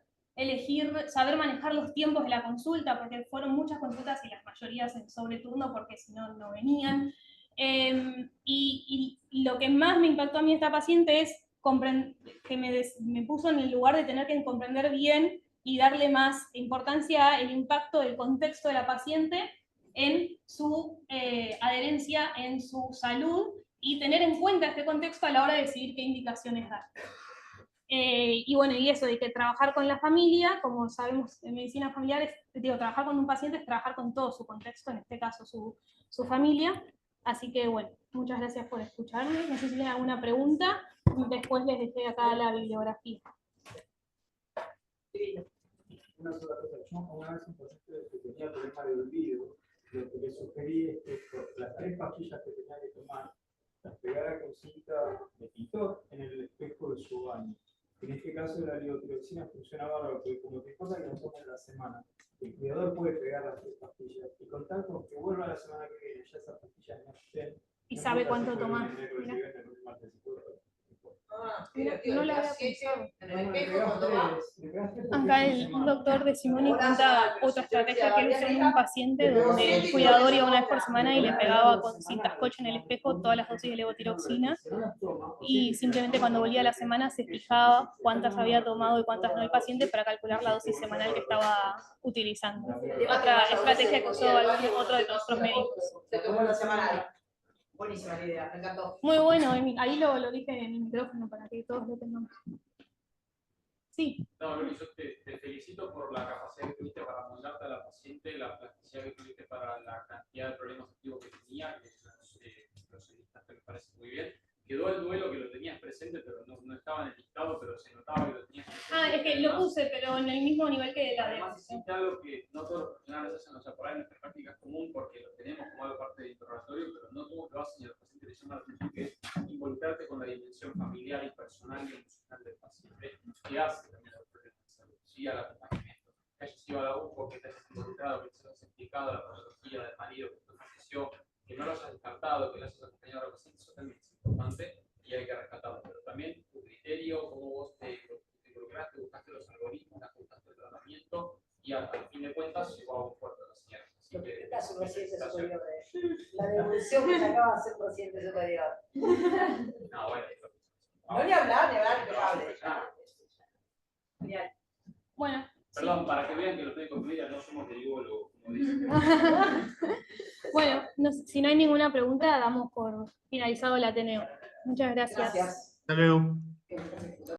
saber manejar los tiempos de la consulta, porque fueron muchas consultas y las mayorías en sobreturno, porque si no, no venían. Y lo que más me impactó a mí esta paciente es que me puso en el lugar de tener que comprender bien y darle más importancia al impacto del contexto de la paciente en su adherencia, en su salud, y tener en cuenta este contexto a la hora de decidir qué indicaciones dar. Y bueno, y eso de que trabajar con la familia, como sabemos en medicina familiar, trabajar con un paciente es trabajar con todo su contexto, en este caso su familia. Así que bueno, muchas gracias por escucharme. No sé si tienen alguna pregunta, después les dejé acá la bibliografía.
Una sola cosa, yo una vez un paciente que tenía problema de olvido, lo que le sugerí es que las 3 pastillas que tenía que tomar, las pegara con cinta de pintor en el espejo de su baño. En este caso la levotiroxina funciona bárbaro, porque como te importa que lo tomes a la semana, el cuidador puede pegar las 3 pastillas y contar con que vuelva la semana que viene, ya esas pastillas no estén.
Y sabe cuánto tomar. No la había pensado. Acá el doctor De Simoni cuenta otra estrategia que él usó en un paciente donde el cuidador iba una vez por semana y le pegaba con cinta scotch en el espejo todas las dosis de levotiroxina, y simplemente cuando volvía a la semana se fijaba cuántas había tomado y cuántas no el paciente para calcular la dosis semanal que estaba utilizando. Otra estrategia que usó otro de nuestros médicos.
Se tomó la semana. Buenísima la idea, me encantó.
Muy bueno, ahí lo dije en el micrófono para que todos lo tengamos. Sí.
No, Luli, yo te felicito por la capacidad que tuviste para moldarte a la paciente, la plasticidad que tuviste para la cantidad de problemas activos que tenía, que los editaste, me parece muy bien. Quedó el duelo que lo tenías presente, pero no estaba en el listado, pero se notaba que lo tenías presente.
Es que lo puse, pero en el mismo nivel que la de...
Además, hiciste algo que no todos los profesionales hacen, o sea, por ahí en nuestra práctica es común porque lo tenemos como algo parte del interrogatorio, pero no todos lo hacen y a los pacientes les llama la atención, que es involucrarte con la dimensión familiar y personal y emocional del paciente, que hace también a los problemas de salud, sí, al acompañamiento. Que hayas ido a la UCO, que te hayas involucrado, que te hayas explicado la patología del marido que te falleció, que no lo hayas descartado, que lo hayas acompañado a la paciente, eso también es importante y hay que rescatarlo. Pero también tu criterio, cómo vos te involucraste, buscaste los algoritmos, buscaste el tratamiento y al fin de cuentas llegó a un puerto de la señal.
Lo que está su paciente superior, la devolución que se acaba de hacer paciente superior.
No, bueno.
No ni hablar, pero hable. Genial.
Bueno.
Perdón,
sí.
para que vean que los médicos de familia no somos derivólogos, como dicen.
Bueno, si no hay ninguna pregunta, damos por finalizado el Ateneo. Muchas gracias.
Gracias.
Hasta luego.